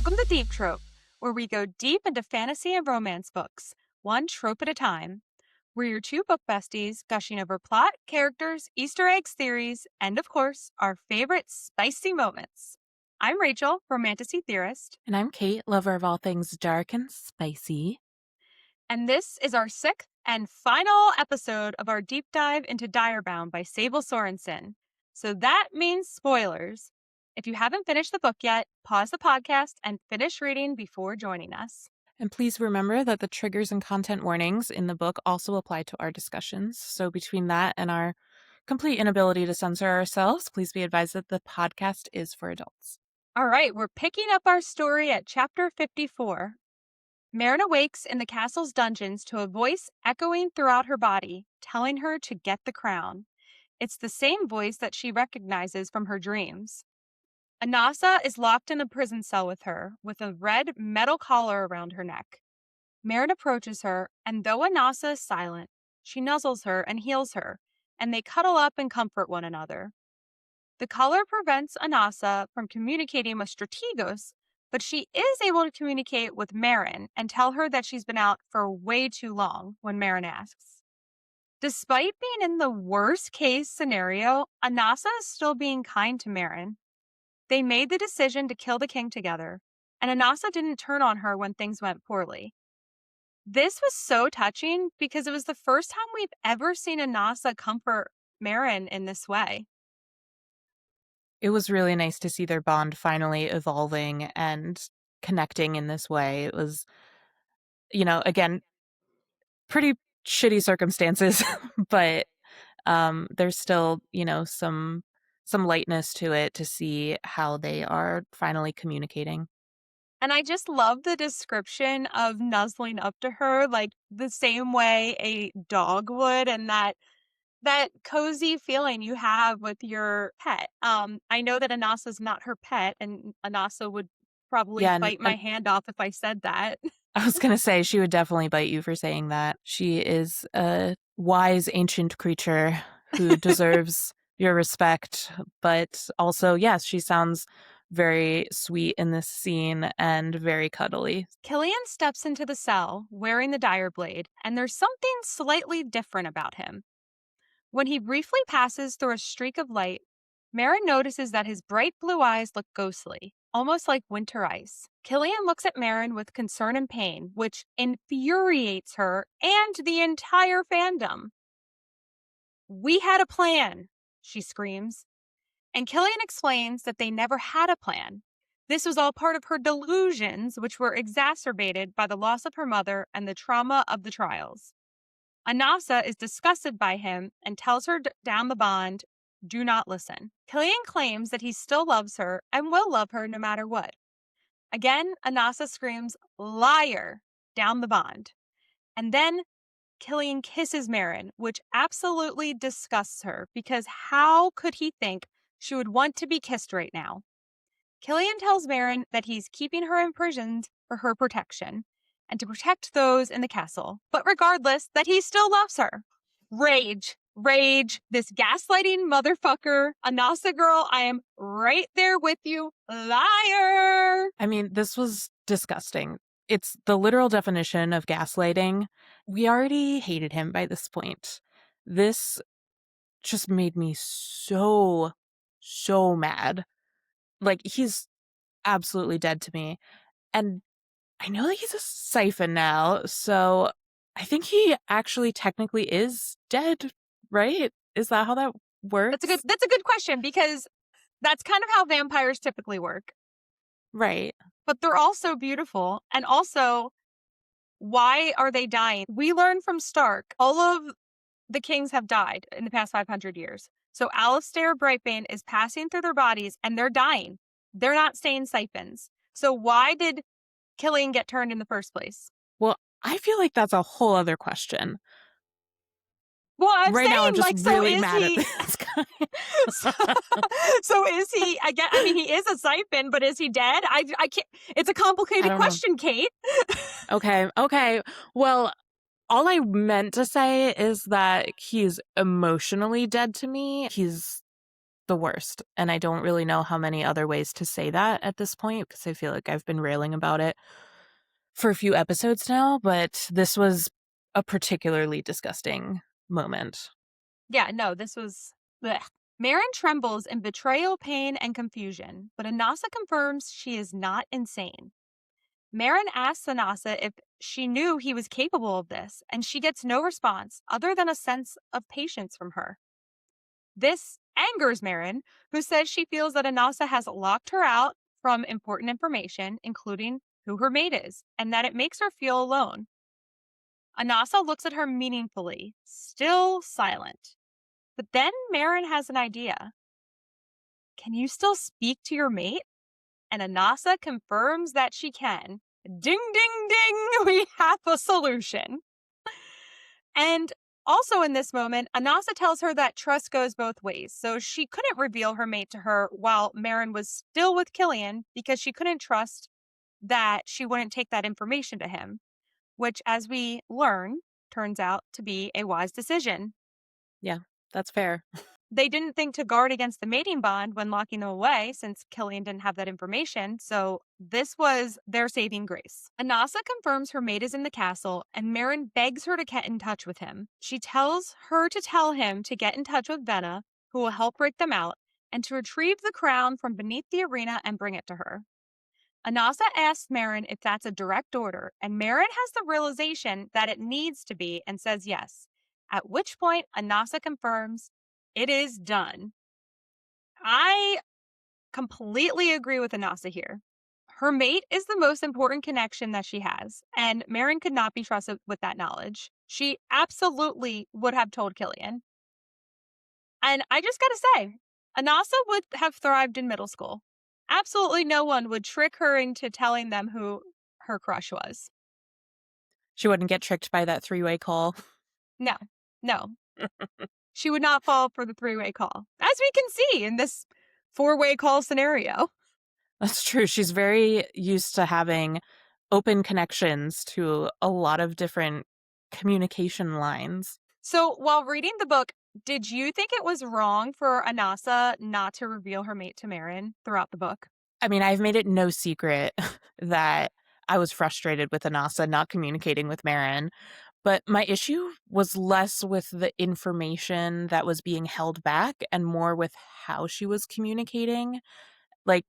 Welcome to Deep Trope, where we go deep into fantasy and romance books, one trope at a time. We're your two book besties, gushing over plot, characters, Easter eggs, theories, and of course, our favorite spicy moments. I'm Rachel, romantasy theorist. And I'm Kate, lover of all things dark and spicy. And this is our sixth and final episode of our deep dive into Direbound by Sable Sorensen. So that means spoilers. If you haven't finished the book yet, pause the podcast and finish reading before joining us. And please remember that the triggers and content warnings in the book also apply to our discussions. So between that and our complete inability to censor ourselves, please be advised that the podcast is for adults. All right, we're picking up our story at chapter 54. Meryn awakes in the castle's dungeons to a voice echoing throughout her body, telling her to get the crown. It's the same voice that she recognizes from her dreams. Anasa is locked in a prison cell with her, with a red metal collar around her neck. Meryn approaches her, and though Anasa is silent, she nuzzles her and heals her, and they cuddle up and comfort one another. The collar prevents Anasa from communicating with Strategos, but she is able to communicate with Meryn and tell her that she's been out for way too long when Meryn asks. Despite being in the worst case scenario, Anasa is still being kind to Meryn. They made the decision to kill the king together, and Anasa didn't turn on her when things went poorly. This was so touching because it was the first time we've ever seen Anasa comfort Meryn in this way. It was really nice to see their bond finally evolving and connecting in this way. It was, again, pretty shitty circumstances, but there's still, some lightness to it to see how they are finally communicating. And I just love the description of nuzzling up to her like the same way a dog would, and that cozy feeling you have with your pet. I know that Anasa's not her pet, and Anasa would probably bite my hand off if I said that. I was going to say, she would definitely bite you for saying that. She is a wise ancient creature who deserves your respect. But also, yes, she sounds very sweet in this scene and very cuddly. Killian steps into the cell wearing the dire blade, and there's something slightly different about him. When he briefly passes through a streak of light, Meryn notices that his bright blue eyes look ghostly, almost like winter ice. Killian looks at Meryn with concern and pain, which infuriates her and the entire fandom. "We had a plan," she screams. And Killian explains that they never had a plan. This was all part of her delusions, which were exacerbated by the loss of her mother and the trauma of the trials. Anasa is disgusted by him and tells her down the bond, "Do not listen." Killian claims that he still loves her and will love her no matter what. Again, Anasa screams, "Liar," down the bond. And then Killian kisses Meryn, which absolutely disgusts her because how could he think she would want to be kissed right now? Killian tells Meryn that he's keeping her imprisoned for her protection and to protect those in the castle, but regardless, that he still loves her. Rage. This gaslighting motherfucker. Anasa girl, I am right there with you. Liar. I mean, this was disgusting. It's the literal definition of gaslighting. We already hated him by this point. This just made me so mad. Like, he's absolutely dead to me. And I know that he's a siphon now, so I think he actually technically is dead, right? Is that how that works? That's a good question, because that's kind of how vampires typically work. Right. But they're also beautiful. And also, why are they dying? We learn from Stark, all of the kings have died in the past 500 years. So Alistair Brightbane is passing through their bodies and they're dying. They're not staying siphons. So why did Killian get turned in the first place? Well, I feel like that's a whole other question. Well, I'm right saying, now, I'm just like, so really is mad he... at this guy. So is he? I mean, he is a siphon, but is he dead? I can't. It's a complicated question, Kate. Okay. Well, all I meant to say is that he's emotionally dead to me. He's the worst. And I don't really know how many other ways to say that at this point, because I feel like I've been railing about it for a few episodes now, but this was a particularly disgusting moment. Yeah, no, this was. Blech. Meryn trembles in betrayal, pain, and confusion, but Anasa confirms she is not insane. Meryn asks Anasa if she knew he was capable of this, and she gets no response other than a sense of patience from her. This angers Meryn, who says she feels that Anasa has locked her out from important information, including who her mate is, and that it makes her feel alone. Anasa looks at her meaningfully, still silent. But then Meryn has an idea. Can you still speak to your mate? And Anasa confirms that she can. Ding, ding, ding, we have a solution. And also in this moment, Anasa tells her that trust goes both ways. So she couldn't reveal her mate to her while Meryn was still with Killian because she couldn't trust that she wouldn't take that information to him, which, as we learn, turns out to be a wise decision. Yeah, that's fair. They didn't think to guard against the mating bond when locking them away, since Killian didn't have that information, so this was their saving grace. Anasa confirms her mate is in the castle, and Meryn begs her to get in touch with him. She tells her to tell him to get in touch with Venna, who will help break them out, and to retrieve the crown from beneath the arena and bring it to her. Anasa asks Meryn if that's a direct order, and Meryn has the realization that it needs to be and says yes, at which point Anasa confirms it is done. I completely agree with Anasa here. Her mate is the most important connection that she has, and Meryn could not be trusted with that knowledge. She absolutely would have told Killian. And I just gotta say, Anasa would have thrived in middle school. Absolutely no one would trick her into telling them who her crush was. She wouldn't get tricked by that three-way call. No, no. She would not fall for the three-way call, as we can see in this four-way call scenario. That's true. She's very used to having open connections to a lot of different communication lines. So while reading the book, did you think it was wrong for Anasa not to reveal her mate to Meryn throughout the book? I mean, I've made it no secret that I was frustrated with Anasa not communicating with Meryn, but my issue was less with the information that was being held back and more with how she was communicating. Like,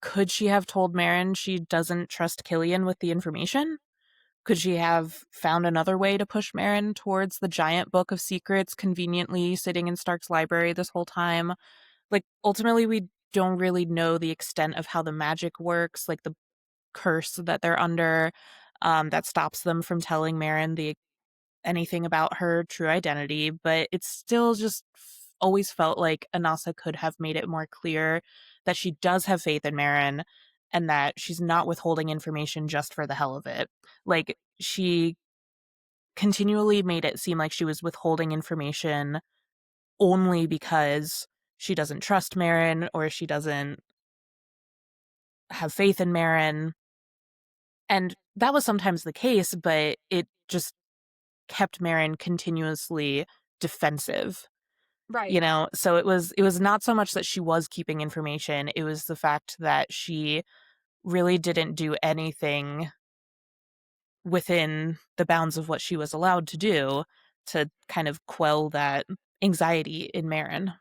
could she have told Meryn she doesn't trust Killian with the information? Could she have found another way to push Meryn towards the giant book of secrets conveniently sitting in Stark's library this whole time? Like, ultimately, we don't really know the extent of how the magic works, like the curse that they're under, that stops them from telling Meryn anything about her true identity, but it's still just always felt like Anasa could have made it more clear that she does have faith in Meryn and that she's not withholding information just for the hell of it. Like, she continually made it seem like she was withholding information only because she doesn't trust Meryn or she doesn't have faith in Meryn. And that was sometimes the case, but it just kept Meryn continuously defensive. Right. So it was not so much that she was keeping information, it was the fact that she really didn't do anything within the bounds of what she was allowed to do to kind of quell that anxiety in Meryn.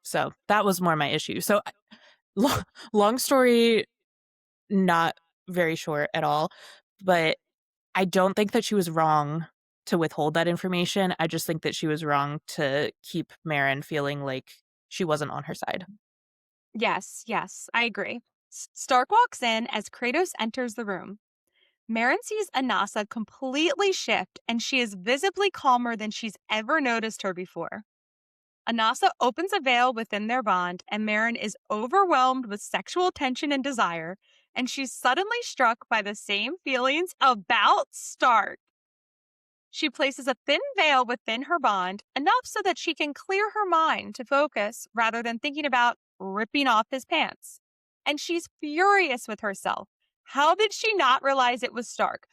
So that was more my issue. So long story, not very short at all, but I don't think that she was wrong to withhold that information. I just think that she was wrong to keep Meryn feeling like she wasn't on her side. Yes, yes, I agree. Stark walks in as Kratos enters the room. Meryn sees Anasa completely shift, and she is visibly calmer than she's ever noticed her before. Anasa opens a veil within their bond, and Meryn is overwhelmed with sexual tension and desire, and she's suddenly struck by the same feelings about Stark. She places a thin veil within her bond, enough so that she can clear her mind to focus rather than thinking about ripping off his pants. And she's furious with herself. How did she not realize it was Stark?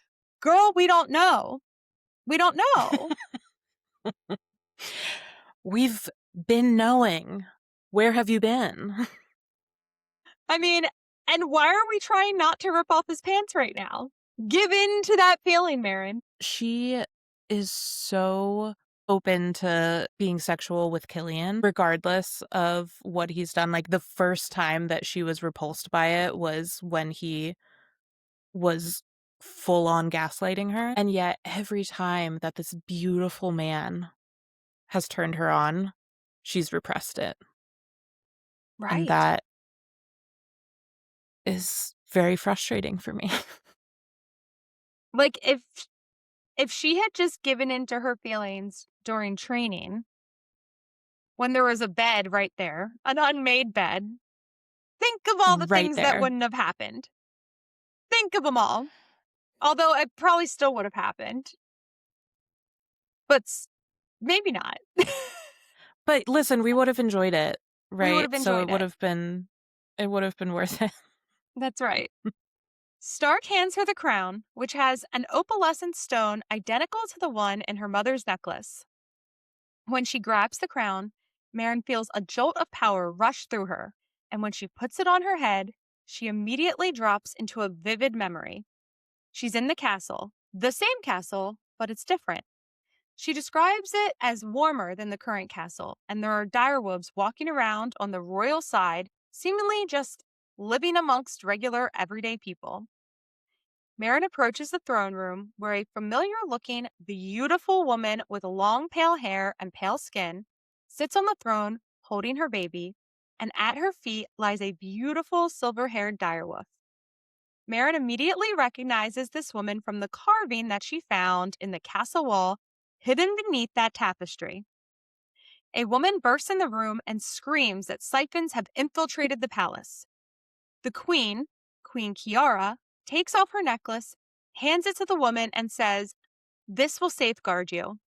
Girl, we don't know. We don't know. We've been knowing. Where have you been? I mean, and why are we trying not to rip off his pants right now? Give in to that feeling, Meryn. She is so open to being sexual with Killian, regardless of what he's done. Like, the first time that she was repulsed by it was when he was full on gaslighting her. And yet, every time that this beautiful man has turned her on, she's repressed it. And Right. that is very frustrating for me. Like, if she had just given in to her feelings during training, when there was a bed right there, an unmade bed, think of all the Right things that there. wouldn't have happened. Think of them all. Although it probably still would have happened, but maybe not. But listen, we would have enjoyed it, We would right? have So enjoyed it. it would have been worth it. That's right. Stark hands her the crown, which has an opalescent stone identical to the one in her mother's necklace. When she grabs the crown, Meryn feels a jolt of power rush through her, and when she puts it on her head, she immediately drops into a vivid memory. She's in the same castle, but it's different. She describes it as warmer than the current castle, and there are direwolves walking around on the royal side, seemingly just living amongst regular, everyday people. Meryn approaches the throne room, where a familiar looking, beautiful woman with long pale hair and pale skin sits on the throne holding her baby, and at her feet lies a beautiful silver haired direwolf. Meryn immediately recognizes this woman from the carving that she found in the castle wall hidden beneath that tapestry. A woman bursts in the room and screams that siphons have infiltrated the palace. The queen, Queen Kiara, takes off her necklace, hands it to the woman, and says, "This will safeguard you."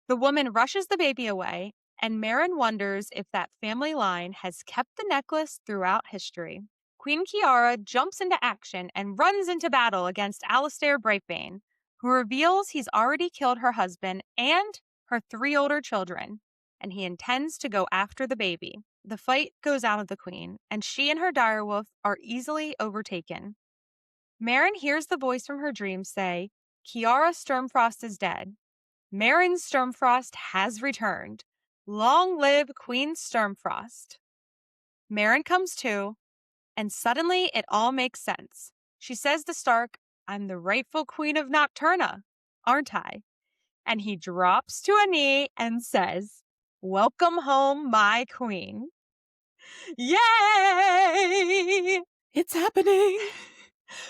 The woman rushes the baby away, and Meryn wonders if that family line has kept the necklace throughout history. Queen Kiara jumps into action and runs into battle against Alistair Brightbane, who reveals he's already killed her husband and her 3 older children, and he intends to go after the baby. The fight goes out of the queen, and she and her direwolf are easily overtaken. Meryn hears the voice from her dream say, "Kiara Sturmfrost is dead. Meryn Sturmfrost has returned. Long live Queen Sturmfrost." Meryn comes to, and suddenly it all makes sense. She says to Stark, "I'm the rightful queen of Nocturna, aren't I?" And he drops to a knee and says, "Welcome home, my queen." Yay! It's happening.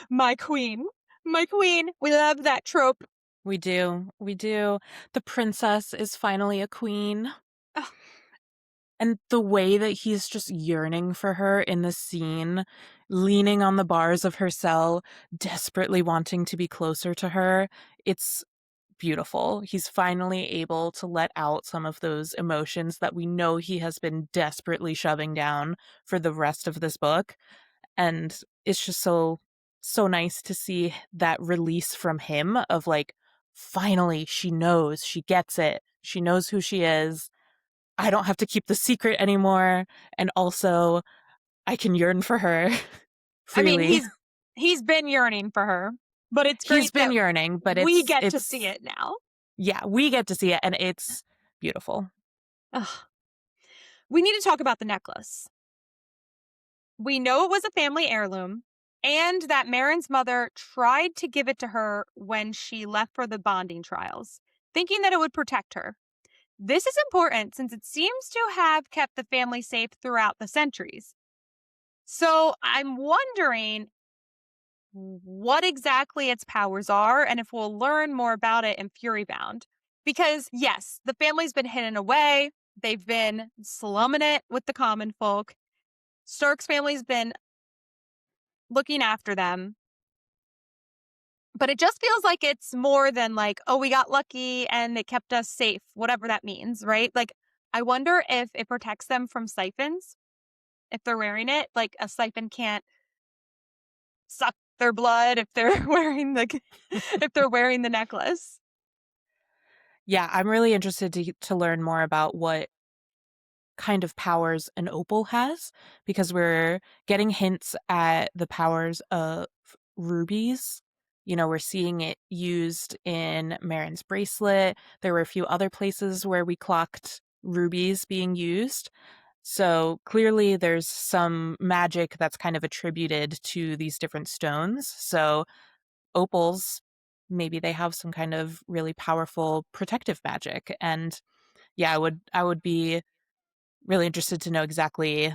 My queen. My queen. We love that trope. We do. We do. The princess is finally a queen. Ugh. And the way that he's just yearning for her in the scene, leaning on the bars of her cell, desperately wanting to be closer to her, it's beautiful. He's finally able to let out some of those emotions that we know he has been desperately shoving down for the rest of this book. And it's just so nice to see that release from him of like, finally, she knows, she gets it, she knows who she is. I don't have to keep the secret anymore. And also, I can yearn for her I mean, freely. he's been yearning for her, but it's He's great been that yearning, but we get to see it now. yeah, we get to see it, and it's beautiful. Ugh. We need to talk about the necklace. We know it was a family heirloom, and that Meryn's mother tried to give it to her when she left for the bonding trials, thinking that it would protect her. This is important since it seems to have kept the family safe throughout the centuries. So I'm wondering what exactly its powers are and if we'll learn more about it in Furybound. Because, yes, the family's been hidden away, they've been slumming it with the common folk. Stark's family's been looking after them. But it just feels like it's more than like, oh, we got lucky and it kept us safe, whatever that means, right? Like, I wonder if it protects them from siphons if they're wearing it. Like, a siphon can't suck their blood if they're wearing the necklace. Yeah, I'm really interested to learn more about what kind of powers an opal has, because we're getting hints at the powers of rubies. You know, we're seeing it used in Meryn's bracelet. There were a few other places where we clocked rubies being used. So clearly there's some magic that's kind of attributed to these different stones. So opals, maybe they have some kind of really powerful protective magic. And yeah, I would be really interested to know exactly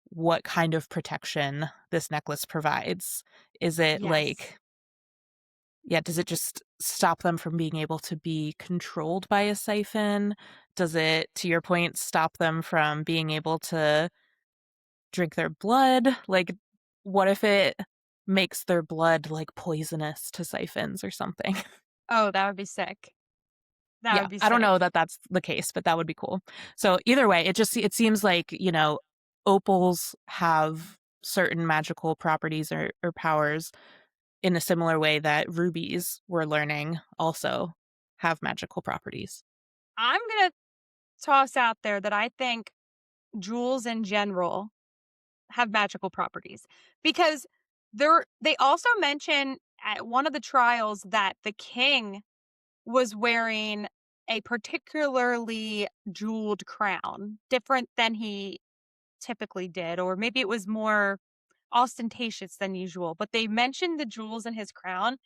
what kind of protection this necklace provides. Is it Yes. like, yeah, does it just stop them from being able to be controlled by a siphon? Does it, to your point, stop them from being able to drink their blood? Like, what if it makes their blood like poisonous to siphons or something? Oh, that would be sick. That Yeah, would be I don't know sick. that that's the case, but that would be cool. So either way, it seems like, opals have certain magical properties or powers in a similar way that rubies, we're learning, also have magical properties. I'm going to toss out there that I think jewels in general have magical properties because they also mention at one of the trials that the king was wearing a particularly jeweled crown, different than he typically did, or maybe it was more ostentatious than usual. But they mentioned the jewels in his crown,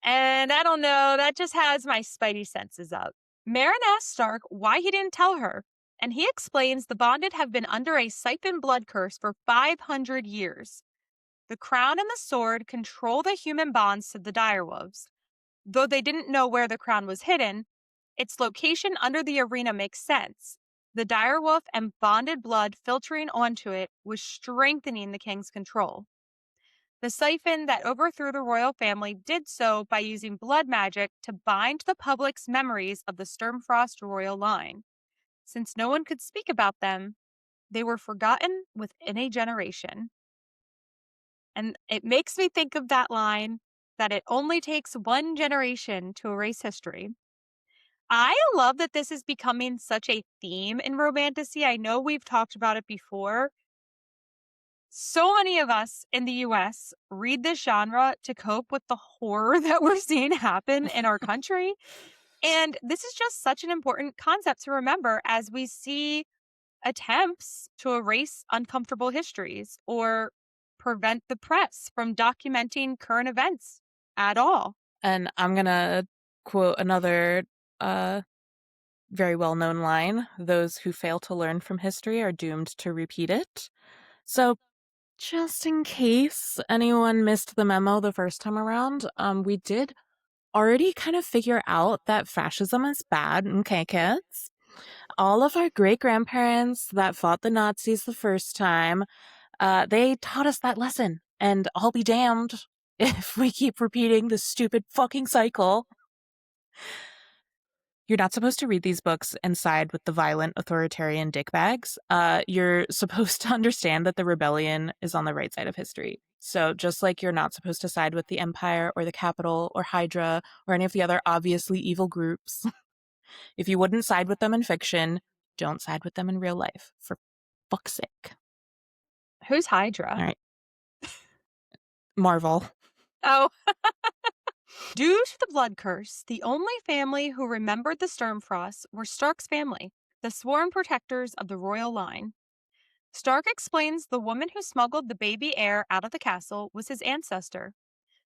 and I don't know, that just has my spidey senses up. Meryn asks Stark why he didn't tell her, and he explains the Bonded have been under a siphon blood curse for 500 years. The crown and the sword control the human bonds to the direwolves. Though they didn't know where the crown was hidden, its location under the arena makes sense. The direwolf and bonded blood filtering onto it was strengthening the king's control. The siphon that overthrew the royal family did so by using blood magic to bind the public's memories of the Sturmfrost royal line. Since no one could speak about them, they were forgotten within a generation. And it makes me think of that line that it only takes one generation to erase history. I love that this is becoming such a theme in romantasy. I know we've talked about it before. So many of us in the US read this genre to cope with the horror that we're seeing happen in our country. And this is just such an important concept to remember as we see attempts to erase uncomfortable histories or prevent the press from documenting current events at all. And I'm gonna quote another uh very well-known line: those who fail to learn from history are doomed to repeat it. So just in case anyone missed the memo the first time around, we did already kind of figure out that fascism is bad. Okay, kids? All of our great-grandparents that fought the Nazis the first time, they taught us that lesson. And I'll be damned if we keep repeating this stupid fucking cycle. You're not supposed to read these books and side with the violent authoritarian dickbags. You're supposed to understand that the rebellion is on the right side of history. So just like you're not supposed to side with the Empire or the Capitol or Hydra or any of the other obviously evil groups, if you wouldn't side with them in fiction, don't side with them in real life, for fuck's sake. Who's Hydra? All right. Marvel. Oh, due to the blood curse, the only family who remembered the Sturmfrost were Stark's family, the sworn protectors of the royal line. Stark explains the woman who smuggled the baby heir out of the castle was his ancestor.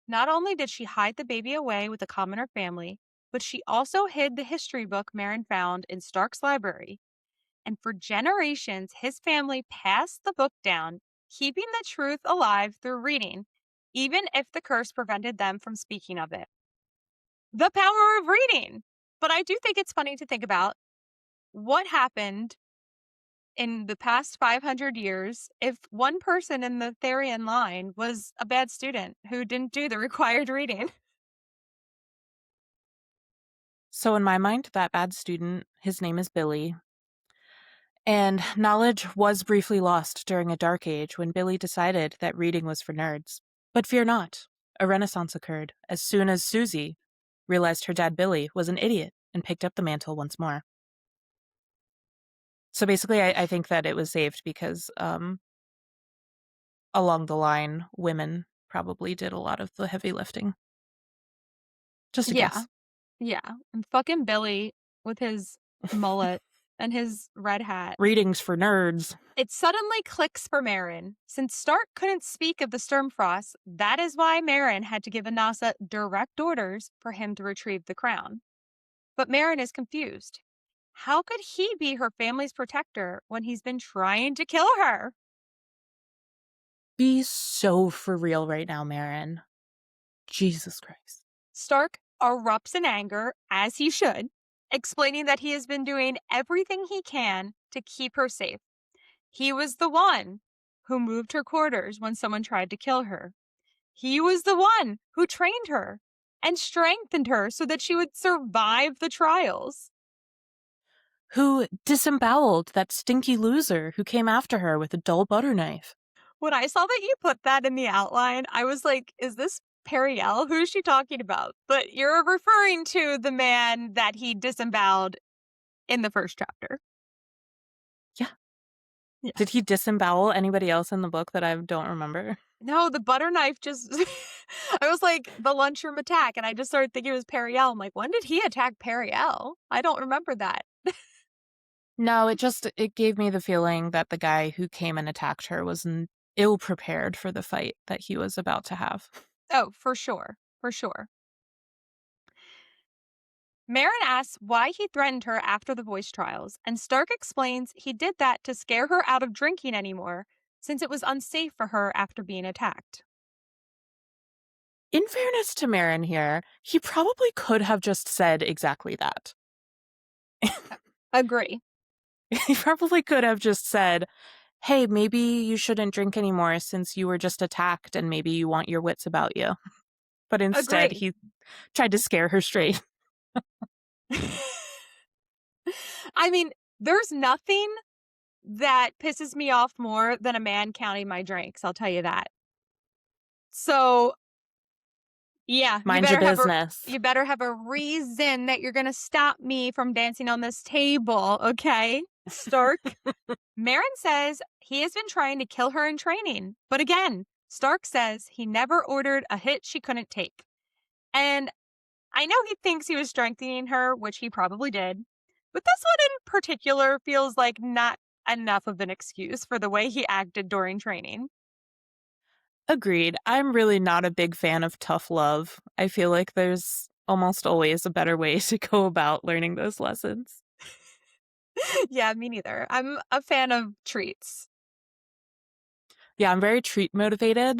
Not only did she hide the baby away with a commoner family, but she also hid the history book Meryn found in Stark's library. And for generations, his family passed the book down, keeping the truth alive through reading, even if the curse prevented them from speaking of it. The power of reading! But I do think it's funny to think about what happened in the past 500 years if one person in the Therian line was a bad student who didn't do the required reading. So in my mind, that bad student, his name is Billy. And knowledge was briefly lost during a dark age when Billy decided that reading was for nerds. But fear not, a renaissance occurred as soon as Susie realized her dad Billy was an idiot and picked up the mantle once more. So basically, I think that it was saved because along the line, women probably did a lot of the heavy lifting. Just a Yeah, guess. yeah. And fucking Billy with his mullet and his red hat. Readings for nerds. It suddenly clicks for Meryn. Since Stark couldn't speak of the Sturmfrost, that is why Meryn had to give Anasa direct orders for him to retrieve the crown. But Meryn is confused. How could he be her family's protector when he's been trying to kill her? Be so for real right now, Meryn. Jesus Christ. Stark erupts in anger, as he should, explaining that he has been doing everything he can to keep her safe. He was the one who moved her quarters when someone tried to kill her. He was the one who trained her and strengthened her so that she would survive the trials. Who disemboweled that stinky loser who came after her with a dull butter knife? When I saw that you put that in the outline, I was like, is this Periel? Who is she talking about? But you're referring to the man that he disemboweled in the first chapter. Yeah. Yeah. Did he disembowel anybody else in the book that I don't remember? No, the butter knife just. I was like, the lunchroom attack, and I just started thinking it was Periel. I'm like, when did he attack Periel? I don't remember that. No, it gave me the feeling that the guy who came and attacked her was ill prepared for the fight that he was about to have. Oh, for sure. For sure. Meryn asks why he threatened her after the voice trials, and Stark explains he did that to scare her out of drinking anymore, since it was unsafe for her after being attacked. In fairness to Meryn here, he probably could have just said exactly that. Agree. He probably could have just said, hey, maybe you shouldn't drink anymore since you were just attacked and maybe you want your wits about you. But instead, Agree. he tried to scare her straight. I mean, there's nothing that pisses me off more than a man counting my drinks, I'll tell you that. So, yeah, Mind your business. you better have a reason that you're going to stop me from dancing on this table, okay? Stark. Meryn says he has been trying to kill her in training, but again, Stark says he never ordered a hit she couldn't take. And I know he thinks he was strengthening her, which he probably did, but this one in particular feels like not enough of an excuse for the way he acted during training. Agreed. I'm really not a big fan of tough love. I feel like there's almost always a better way to go about learning those lessons. Yeah, me neither. I'm a fan of treats. Yeah, I'm very treat motivated.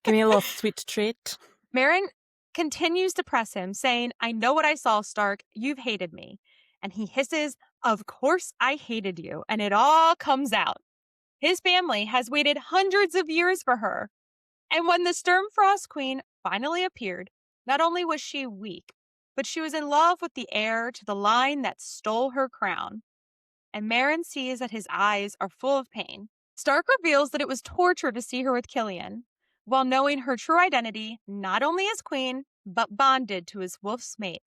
Give me a little sweet treat. Meryn continues to press him, saying, I know what I saw, Stark. You've hated me. And he hisses, Of course I hated you. And it all comes out. His family has waited hundreds of years for her. And when the Sturmfrost Queen finally appeared, not only was she weak, but she was in love with the heir to the line that stole her crown. And Meryn sees that his eyes are full of pain. Stark reveals that it was torture to see her with Killian, while knowing her true identity not only as queen, but bonded to his wolf's mate.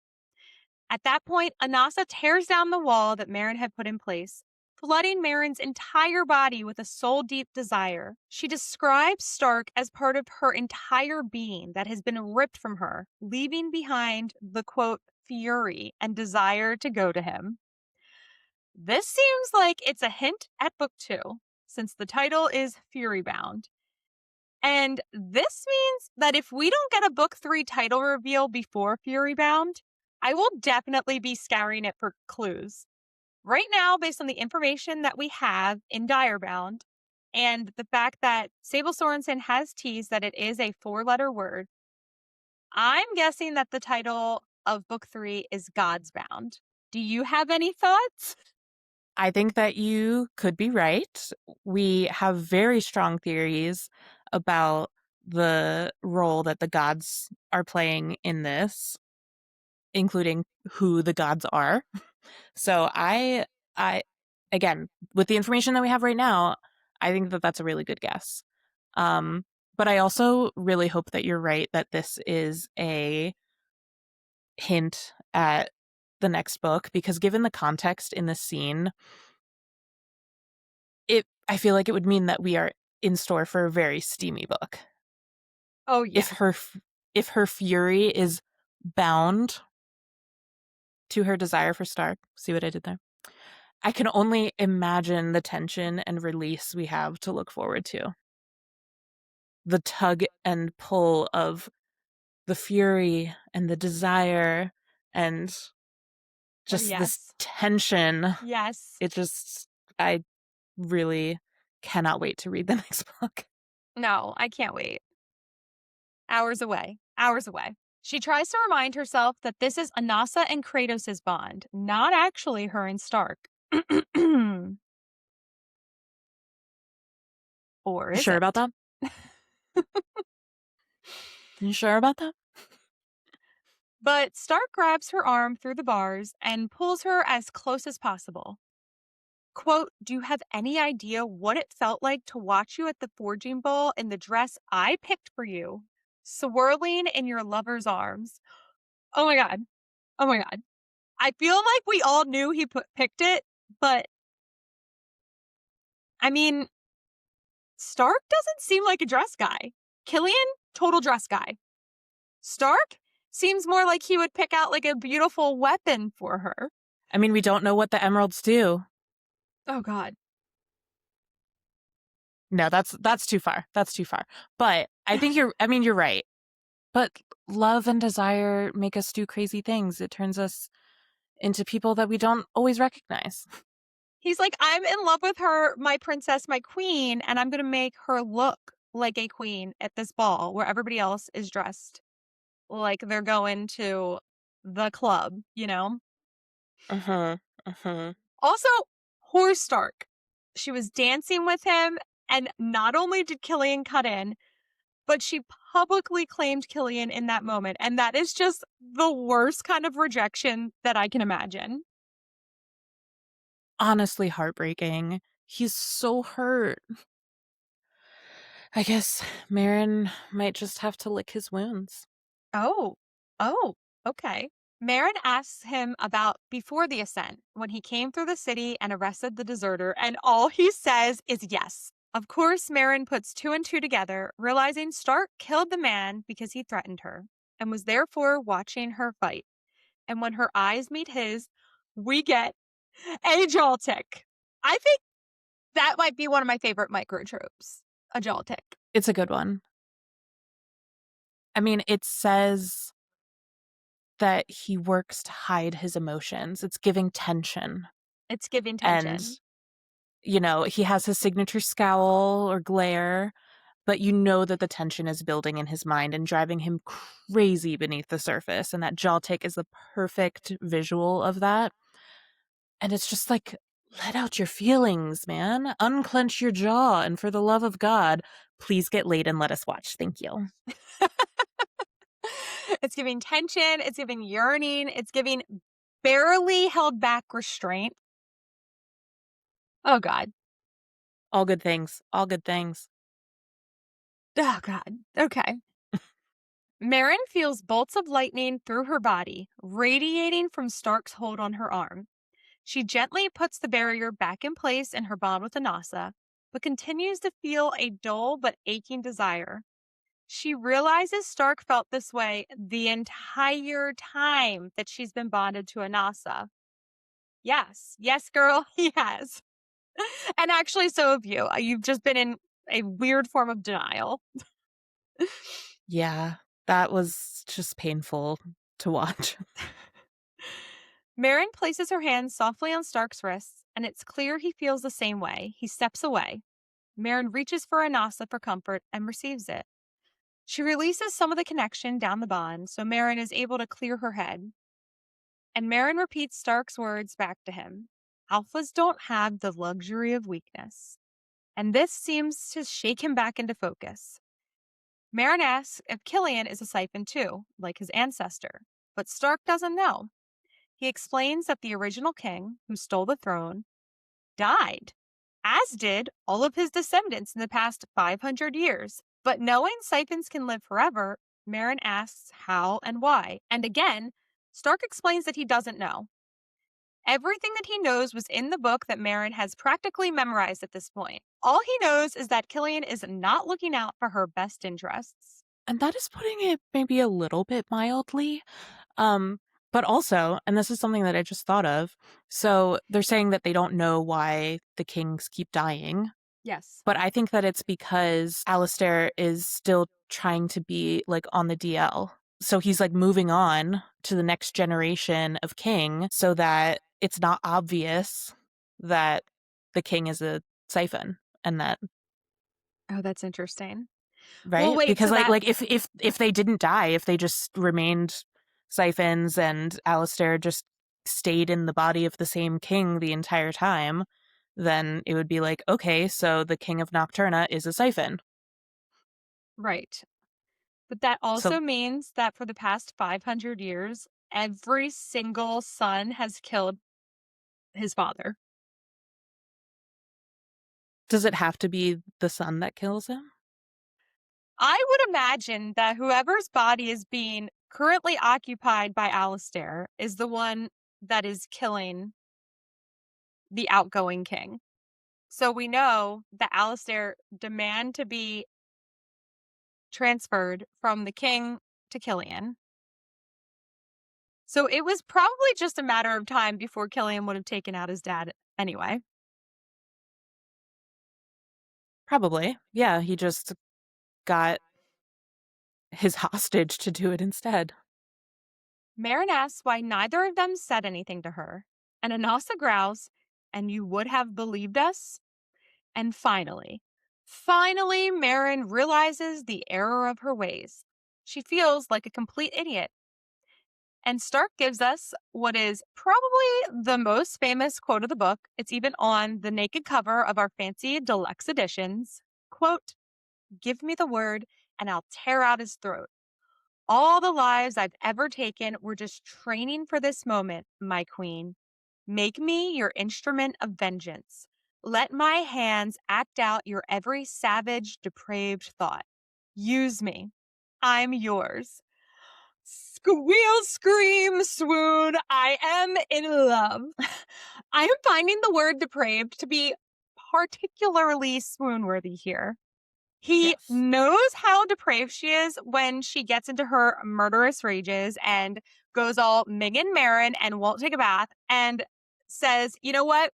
At that point, Anasa tears down the wall that Meryn had put in place, flooding Meryn's entire body with a soul-deep desire. She describes Stark as part of her entire being that has been ripped from her, leaving behind the, quote, fury and desire to go to him. This seems like it's a hint at book 2, since the title is Fury Bound. And this means that if we don't get a book 3 title reveal before Fury Bound, I will definitely be scouring it for clues. Right now, based on the information that we have in Direbound, and the fact that Sable Sorensen has teased that it is a 4-letter word, I'm guessing that the title of book 3 is God's Bound. Do you have any thoughts? I think that you could be right. We have very strong theories about the role that the gods are playing in this, including who the gods are. So I, again, with the information that we have right now, I think that that's a really good guess. But I also really hope that you're right that this is a hint at the next book, because given the context in this scene, I feel like it would mean that we are in store for a very steamy book. Oh, yeah. If her fury is bound to her desire for Stark, see what I did there? I can only imagine the tension and release we have to look forward to. The tug and pull of the fury and the desire and Oh, just this yes. tension. Yes. I really cannot wait to read the next book. No, I can't wait. Hours away. Hours away. She tries to remind herself that this is Anasa and Kratos' bond, not actually her and Stark. Or You is sure it? about that? You sure about that? But Stark grabs her arm through the bars and pulls her as close as possible. Quote, "Do you have any idea what it felt like to watch you at the forging bowl in the dress I picked for you, swirling in your lover's arms?" Oh my God. Oh my God. I feel like we all knew he picked it, but I mean, Stark doesn't seem like a dress guy. Killian, total dress guy. Stark seems more like he would pick out like a beautiful weapon for her. I mean, we don't know what the emeralds do. Oh God. No, that's too far. That's too far. But you're right. But love and desire make us do crazy things. It turns us into people that we don't always recognize. He's like, I'm in love with her, my princess, my queen, and I'm going to make her look like a queen at this ball where everybody else is dressed like they're going to the club, you know? Uh-huh. Uh-huh. Also, poor Stark. She was dancing with him, and not only did Killian cut in, but she publicly claimed Killian in that moment. And that is just the worst kind of rejection that I can imagine. Honestly heartbreaking. He's so hurt. I guess Meryn might just have to lick his wounds. Oh, oh, okay. Meryn asks him about before the ascent, when he came through the city and arrested the deserter, and all he says is yes. Of course, Meryn puts two and two together, realizing Stark killed the man because he threatened her and was therefore watching her fight. And when her eyes meet his, we get a jaw tick. I think that might be one of my favorite micro tropes, a jaw tick. It's a good one. I mean, it says that he works to hide his emotions. It's giving tension. It's giving And, tension. he has his signature scowl or glare, but you know that the tension is building in his mind and driving him crazy beneath the surface. And that jaw tick is the perfect visual of that. And it's just like, let out your feelings, man. Unclench your jaw. And for the love of God, please get laid and let us watch. Thank you. It's giving tension. It's giving yearning. It's giving barely held back restraint. Oh, God. All good things. All good things. Oh, God. Okay. Meryn feels bolts of lightning through her body, radiating from Stark's hold on her arm. She gently puts the barrier back in place in her bond with Anasa, but continues to feel a dull but aching desire. She realizes Stark felt this way the entire time that she's been bonded to Anasa. Yes, yes, girl, he has. And actually, so have you. You've just been in a weird form of denial. Yeah, that was just painful to watch. Meryn places her hands softly on Stark's wrists, and it's clear he feels the same way. He steps away. Meryn reaches for Anasa for comfort and receives it. She releases some of the connection down the bond, so Meryn is able to clear her head. And Meryn repeats Stark's words back to him. Alphas don't have the luxury of weakness. And this seems to shake him back into focus. Meryn asks if Killian is a siphon too, like his ancestor, but Stark doesn't know. He explains that the original king, who stole the throne, died, as did all of his descendants in the past 500 years. But knowing siphons can live forever, Meryn asks how and why. And again, Stark explains that he doesn't know. Everything that he knows was in the book that Meryn has practically memorized at this point. All he knows is that Killian is not looking out for her best interests. And that is putting it maybe a little bit mildly. Um, but also, and this is something that I just thought of, so they're saying that they don't know why the kings keep dying. Yes. But I think that it's because Alistair is still trying to be like on the DL. So he's like moving on to the next generation of king so that it's not obvious that the king is a siphon and that Oh, that's interesting. Well, right? wait, Because so that if they didn't die, if they just remained siphons and Alistair just stayed in the body of the same king the entire time, then it would be like, okay, so the king of Nocturna is a siphon. right. But that So also means that for the past 500 years, every single son has killed his father. does it have to be the son that kills him? I would imagine that whoever's body is being currently occupied by Alistair is the one that is killing the outgoing king. So we know that Alistair demand to be transferred from the king to Killian. So it was probably just a matter of time before Killian would have taken out his dad anyway. Probably. Yeah, he just got his hostage to do it instead. Meryn asks why neither of them said anything to her, and Anasa growls, "And you would have believed us?" And finally, Meryn realizes the error of her ways. She feels like a complete idiot. And Stark gives us what is probably the most famous quote of the book. It's even on the naked cover of our fancy deluxe editions. Quote, "Give me the word and I'll tear out his throat. All the lives I've ever taken were just training for this moment, my queen. Make me your instrument of vengeance. Let my hands act out your every savage, depraved thought. Use me. I'm yours." Squeal, scream, swoon. I am in love. I am finding the word depraved to be particularly swoon worthy here. He Yes. knows how depraved she is when she gets into her murderous rages and goes all Megan Meryn and won't take a bath and says, "You know what?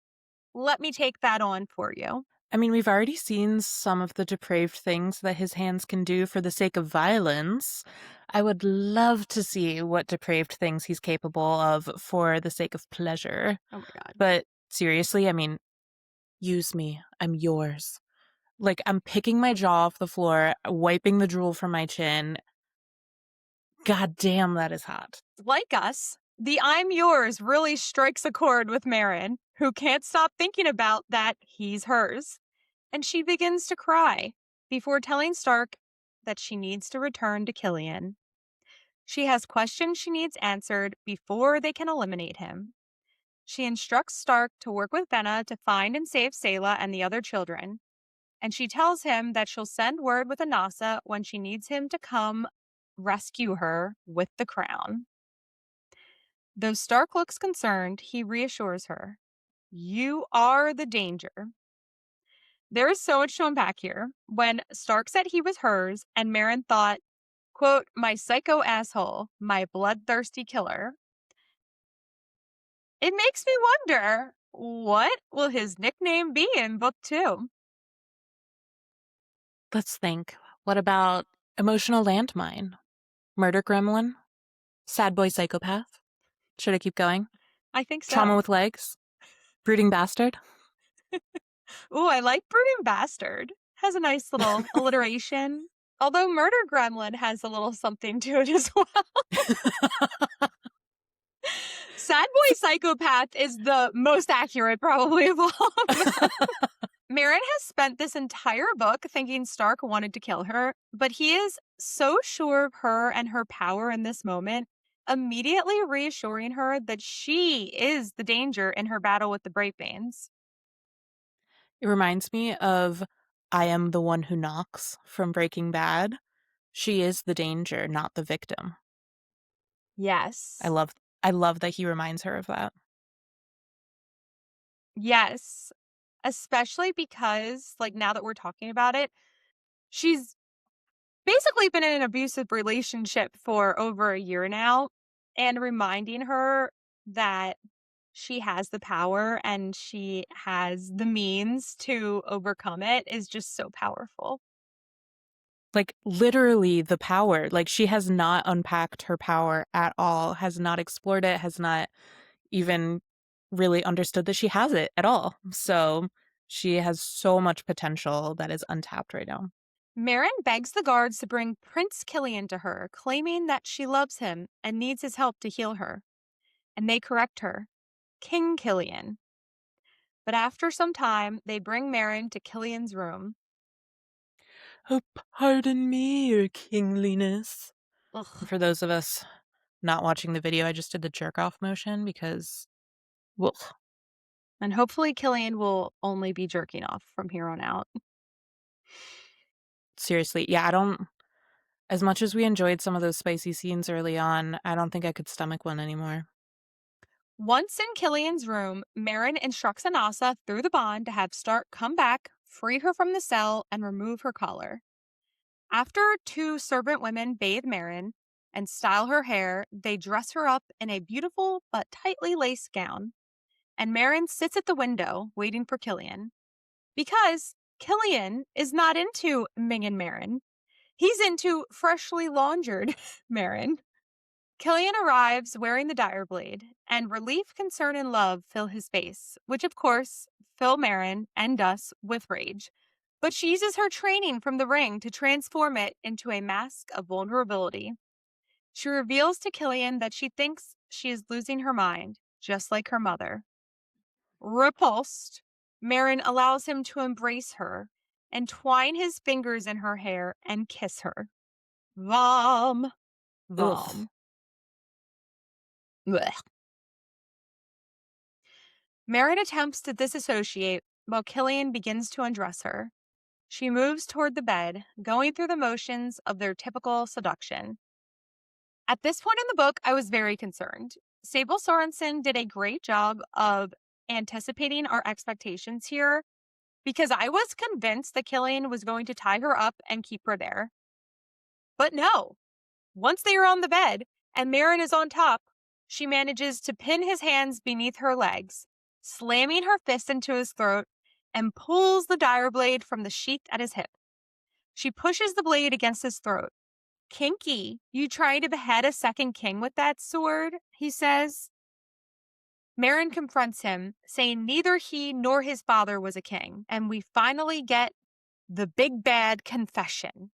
Let me take that on for you." I mean, we've already seen some of the depraved things that his hands can do for the sake of violence. I would love to see what depraved things he's capable of for the sake of pleasure. Oh my God. But seriously, I mean, use me. I'm yours. Like, I'm picking my jaw off the floor, wiping the drool from my chin. God damn, that is hot. Like us, the "I'm yours" really strikes a chord with Meryn, who can't stop thinking about that he's hers. And she begins to cry before telling Stark that she needs to return to Killian. She has questions she needs answered before they can eliminate him. She instructs Stark to work with Benna to find and save Sayla and the other children. And she tells him that she'll send word with Anasa when she needs him to come rescue her with the crown. Though Stark looks concerned, he reassures her, "You are the danger." There is so much to unpack here. When Stark said he was hers, and Meryn thought, quote, "My psycho asshole, my bloodthirsty killer," it makes me wonder, what will his nickname be in book 2? Let's think. What about emotional landmine? Murder gremlin? Sad boy psychopath? Should I keep going? I think Trauma so. with legs? Brooding bastard? Ooh, I like Brooding Bastard. Has a nice little alliteration. Although Murder Gremlin has a little something to it as well. Sad Boy Psychopath is the most accurate, probably, of all of them. Meryn has spent this entire book thinking Stark wanted to kill her, but he is so sure of her and her power in this moment, immediately reassuring her that she is the danger in her battle with the Brightbanes. It reminds me of I am the one who knocks from Breaking Bad. She is the danger, not the victim. I Yes. love I love that he reminds her of that. Yes, especially because, like, now that we're talking about it, she's basically been in an abusive relationship for over a year now, and reminding her that she has the power and she has the means to overcome it is just so powerful. Like, literally the power. Like, she has not unpacked her power at all, has not explored it, has not even really understood that she has it at all. So she has so much potential that is untapped right now. Meryn begs the guards to bring Prince Killian to her, claiming that she loves him and needs his help to heal her. And they correct her, King Killian. But after some time, they bring Meryn to Killian's room. Oh, pardon me, your kingliness. Ugh. For those of us not watching the video, I just did the jerk off motion because, well, And hopefully, Killian will only be jerking off from here on out. seriously, yeah, I don't, as much as we enjoyed some of those spicy scenes early on, I don't think I could stomach one anymore. Once in Killian's room, Meryn instructs Anasa through the bond to have Stark come back, free her from the cell, and remove her collar. After two servant women bathe Meryn and style her hair, they dress her up in a beautiful but tightly laced gown. And Meryn sits at the window waiting for Killian. Because Killian is not into Ming and Meryn. He's into freshly laundered Meryn. Killian arrives wearing the dire blade, and relief, concern, and love fill his face, which of course fill Meryn and us with rage. But she uses her training from the ring to transform it into a mask of vulnerability. She reveals to Killian that she thinks she is losing her mind, just like her mother. Repulsed, Meryn allows him to embrace her, entwine his fingers in her hair, and kiss her. Vom. Ugh. Vom. Blech. Meryn attempts to disassociate while Killian begins to undress her. She moves toward the bed, going through the motions of their typical seduction. At this point in the book, I was very concerned. Sable Sorensen did a great job of anticipating our expectations here because I was convinced that Killian was going to tie her up and keep her there. But no, once they are on the bed and Meryn is on top, she manages to pin his hands beneath her legs, slamming her fist into his throat, and pulls the dire blade from the sheath at his hip. She pushes the blade against his throat. Kinky, you trying to behead a second king with that sword? He says. Meryn confronts him, saying neither he nor his father was a king, and we finally get the big bad confession.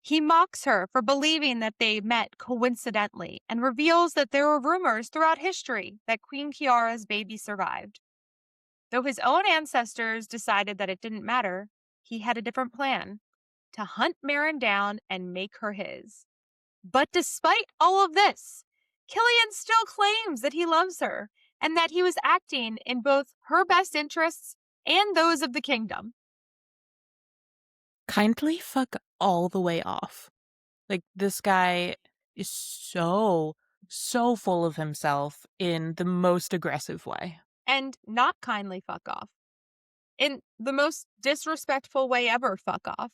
He mocks her for believing that they met coincidentally and reveals that there were rumors throughout history that Queen Kiara's baby survived. Though his own ancestors decided that it didn't matter, he had a different plan: to hunt Meryn down and make her his. But despite all of this, Killian still claims that he loves her and that he was acting in both her best interests and those of the kingdom. Kindly fuck all the way off. Like, this guy is so full of himself in the most aggressive way. And not kindly fuck off. In the most disrespectful way ever, fuck off.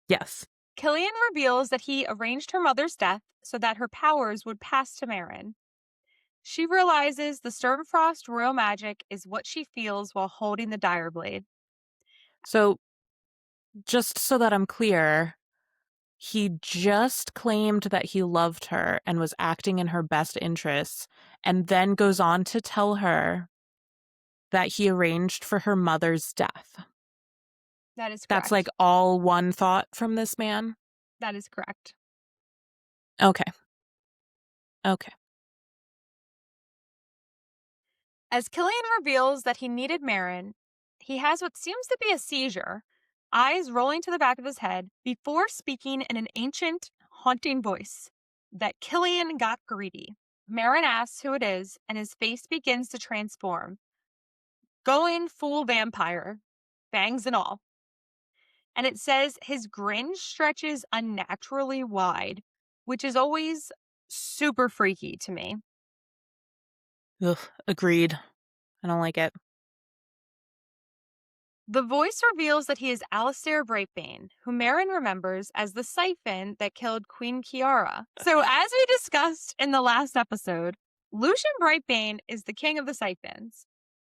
Yes. Killian reveals that he arranged her mother's death so that her powers would pass to Meryn. She realizes the Sturmfrost royal magic is what she feels while holding the dire blade. So, just so that I'm clear, he just claimed that he loved her and was acting in her best interests, and then goes on to tell her that he arranged for her mother's death. That is That's correct. like all one thought from this man? That is correct. Okay. Okay. As Killian reveals that he needed Meryn, he has what seems to be a seizure, eyes rolling to the back of his head, before speaking in an ancient, haunting voice that Killian got greedy. Meryn asks who it is, and his face begins to transform, going full vampire, fangs and all. And it says his grin stretches unnaturally wide, which is always super freaky to me. Ugh, agreed. I don't like it. The voice reveals that he is Alistair Brightbane, who Meryn remembers as the siphon that killed Queen Kiara. So, as we discussed in the last episode, Lucian Brightbane is the king of the siphons.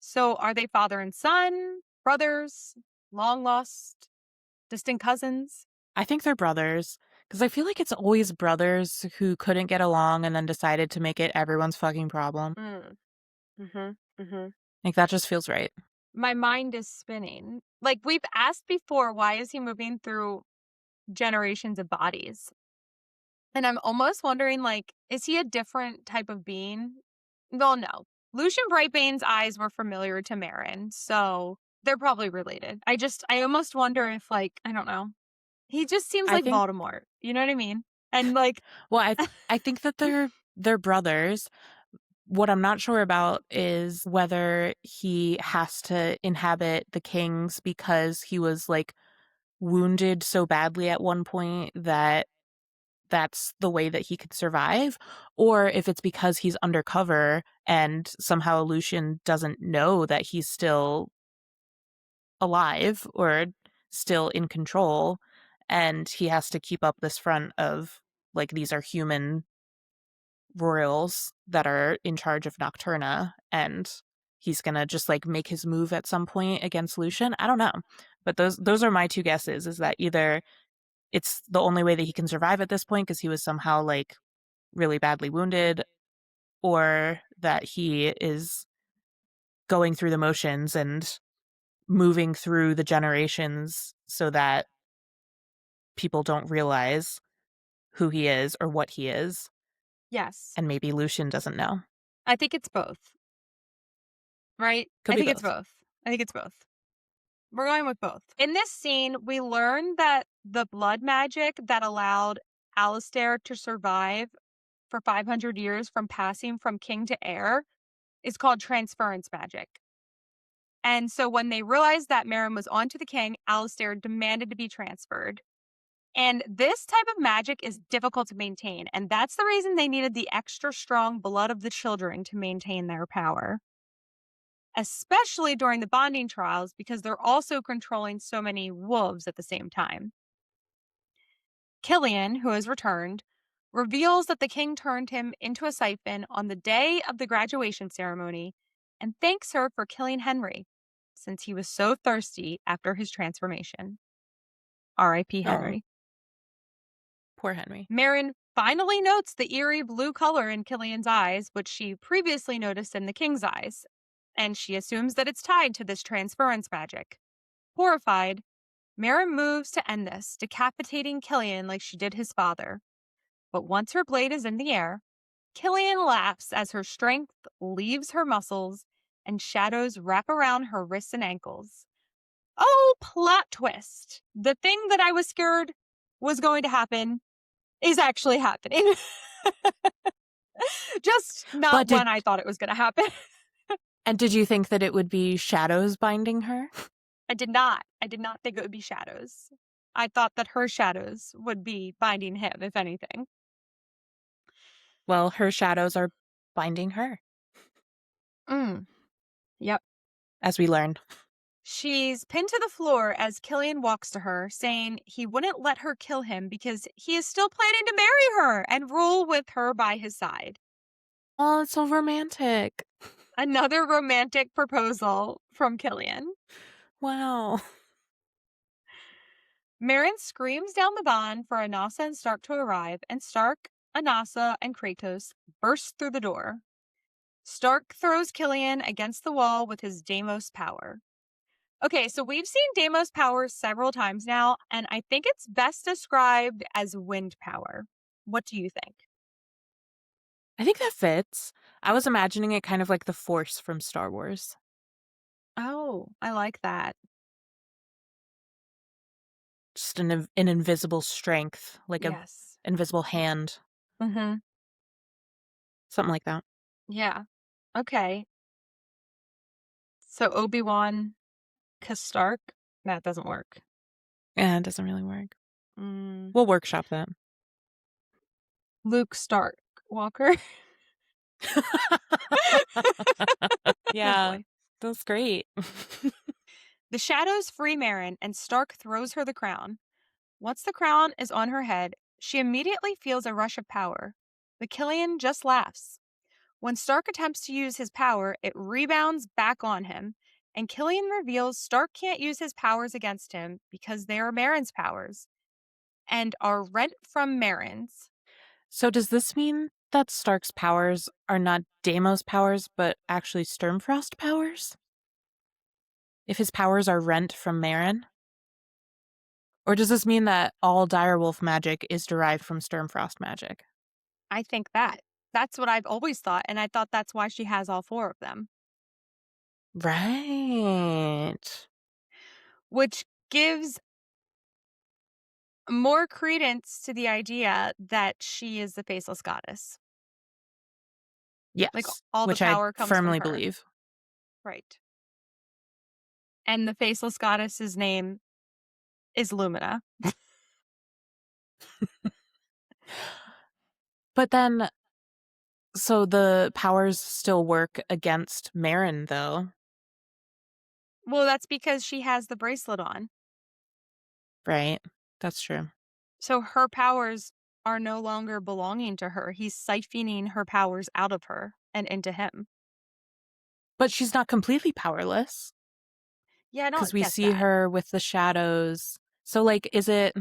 So, are they father and son, brothers, long lost, distant cousins? I think they're brothers, because I feel like it's always brothers who couldn't get along and then decided to make it everyone's fucking problem. Mm. Mm-hmm. Mm-hmm. Like, that just feels right. My mind is spinning. Like, we've asked before, why is he moving through generations of bodies? And I'm almost wondering, like, is he a different type of being? Well, no. Lucian Brightbane's eyes were familiar to Meryn, so they're probably related. I almost wonder if, like, I don't know. He just seems I like think, Voldemort. You know what I mean? And, like, well, I think that they're brothers. What I'm not sure about is whether he has to inhabit the kings because he was like wounded so badly at one point that that's the way that he could survive, or if it's because he's undercover and somehow Lucian doesn't know that he's still alive or still in control, and he has to keep up this front of like these are human royals that are in charge of Nocturna, and he's gonna just like make his move at some point against Lucian. I don't know, but those are my two guesses. Is that either it's the only way that he can survive at this point because he was somehow like really badly wounded, or that he is going through the motions and moving through the generations so that people don't realize who he is or what he is, yes, and maybe Lucian doesn't know. I think it's both, right? Could I be think it's both. both. I think it's both. We're going with both. In this scene, we learn that the blood magic that allowed Alistair to survive for 500 years from passing from king to heir is called transference magic. And so when they realized that Meryn was onto the king, Alistair demanded to be transferred. And this type of magic is difficult to maintain. And that's the reason they needed the extra strong blood of the children to maintain their power, especially during the bonding trials, because they're also controlling so many wolves at the same time. Killian, who has returned, reveals that the king turned him into a siphon on the day of the graduation ceremony and thanks her for killing Henry, since he was so thirsty after his transformation. R.I.P. Oh, Henry. poor Henry. Meryn finally notes the eerie blue color in Killian's eyes, which she previously noticed in the king's eyes, and she assumes that it's tied to this transference magic. Horrified, Meryn moves to end this, decapitating Killian like she did his father. But once her blade is in the air, Killian laughs as her strength leaves her muscles and shadows wrap around her wrists and ankles. Oh, plot twist. The thing that I was scared was going to happen is actually happening. Just not But when I thought it was going to happen. did you think that it would be shadows binding her? I did not. I did not think it would be shadows. I thought that her shadows would be binding him, if anything. Well, her shadows are binding her, Mm. Yep. as we learned. She's pinned to the floor as Killian walks to her, saying he wouldn't let her kill him because he is still planning to marry her and rule with her by his side. Oh, it's so romantic. Another romantic proposal from Killian. Wow. Meryn screams down the bond for Anasa and Stark to arrive, and Stark, Anasa, and Kratos burst through the door. Stark throws Killian against the wall with his Deimos power. Okay, so we've seen Deimos power several times now, and I think it's best described as wind power. What do you think? I think that fits. I was imagining it kind of like the Force from Star Wars. Oh, I like that. Just an invisible strength, like a Yes. invisible hand, Mm-hmm. something like that. Yeah. Okay. So Obi-Wan Stark? That doesn't work. Yeah, it doesn't really work. Mm. We'll workshop that. Luke Stark Walker. Oh Yeah, boy. that's great. The shadows free Meryn, and Stark throws her the crown. Once the crown is on her head, she immediately feels a rush of power. The Killian just laughs. When Stark attempts to use his power, it rebounds back on him, and Killian reveals Stark can't use his powers against him because they are Meryn's powers and are rent from Meryn's. So does this mean that Stark's powers are not Deimos powers, but actually Sturmfrost powers? If his powers are rent from Meryn? Or does this mean that all direwolf magic is derived from Sturmfrost magic? I think that. That's what I've always thought, and I thought that's why she has all four of them, Right. which gives more credence to the idea that she is the faceless goddess. Like Yes, all the which I power comes from firmly her. believe. Right. And the faceless goddess's name is Lumina. But then, so the powers still work against Meryn, though, Well, that's because she has the bracelet on. right? That's true. So her powers are no longer belonging to her. He's siphoning her powers out of her and into him. But she's not completely powerless Yeah, I because don't we get see that. her with the shadows. So, like, is it?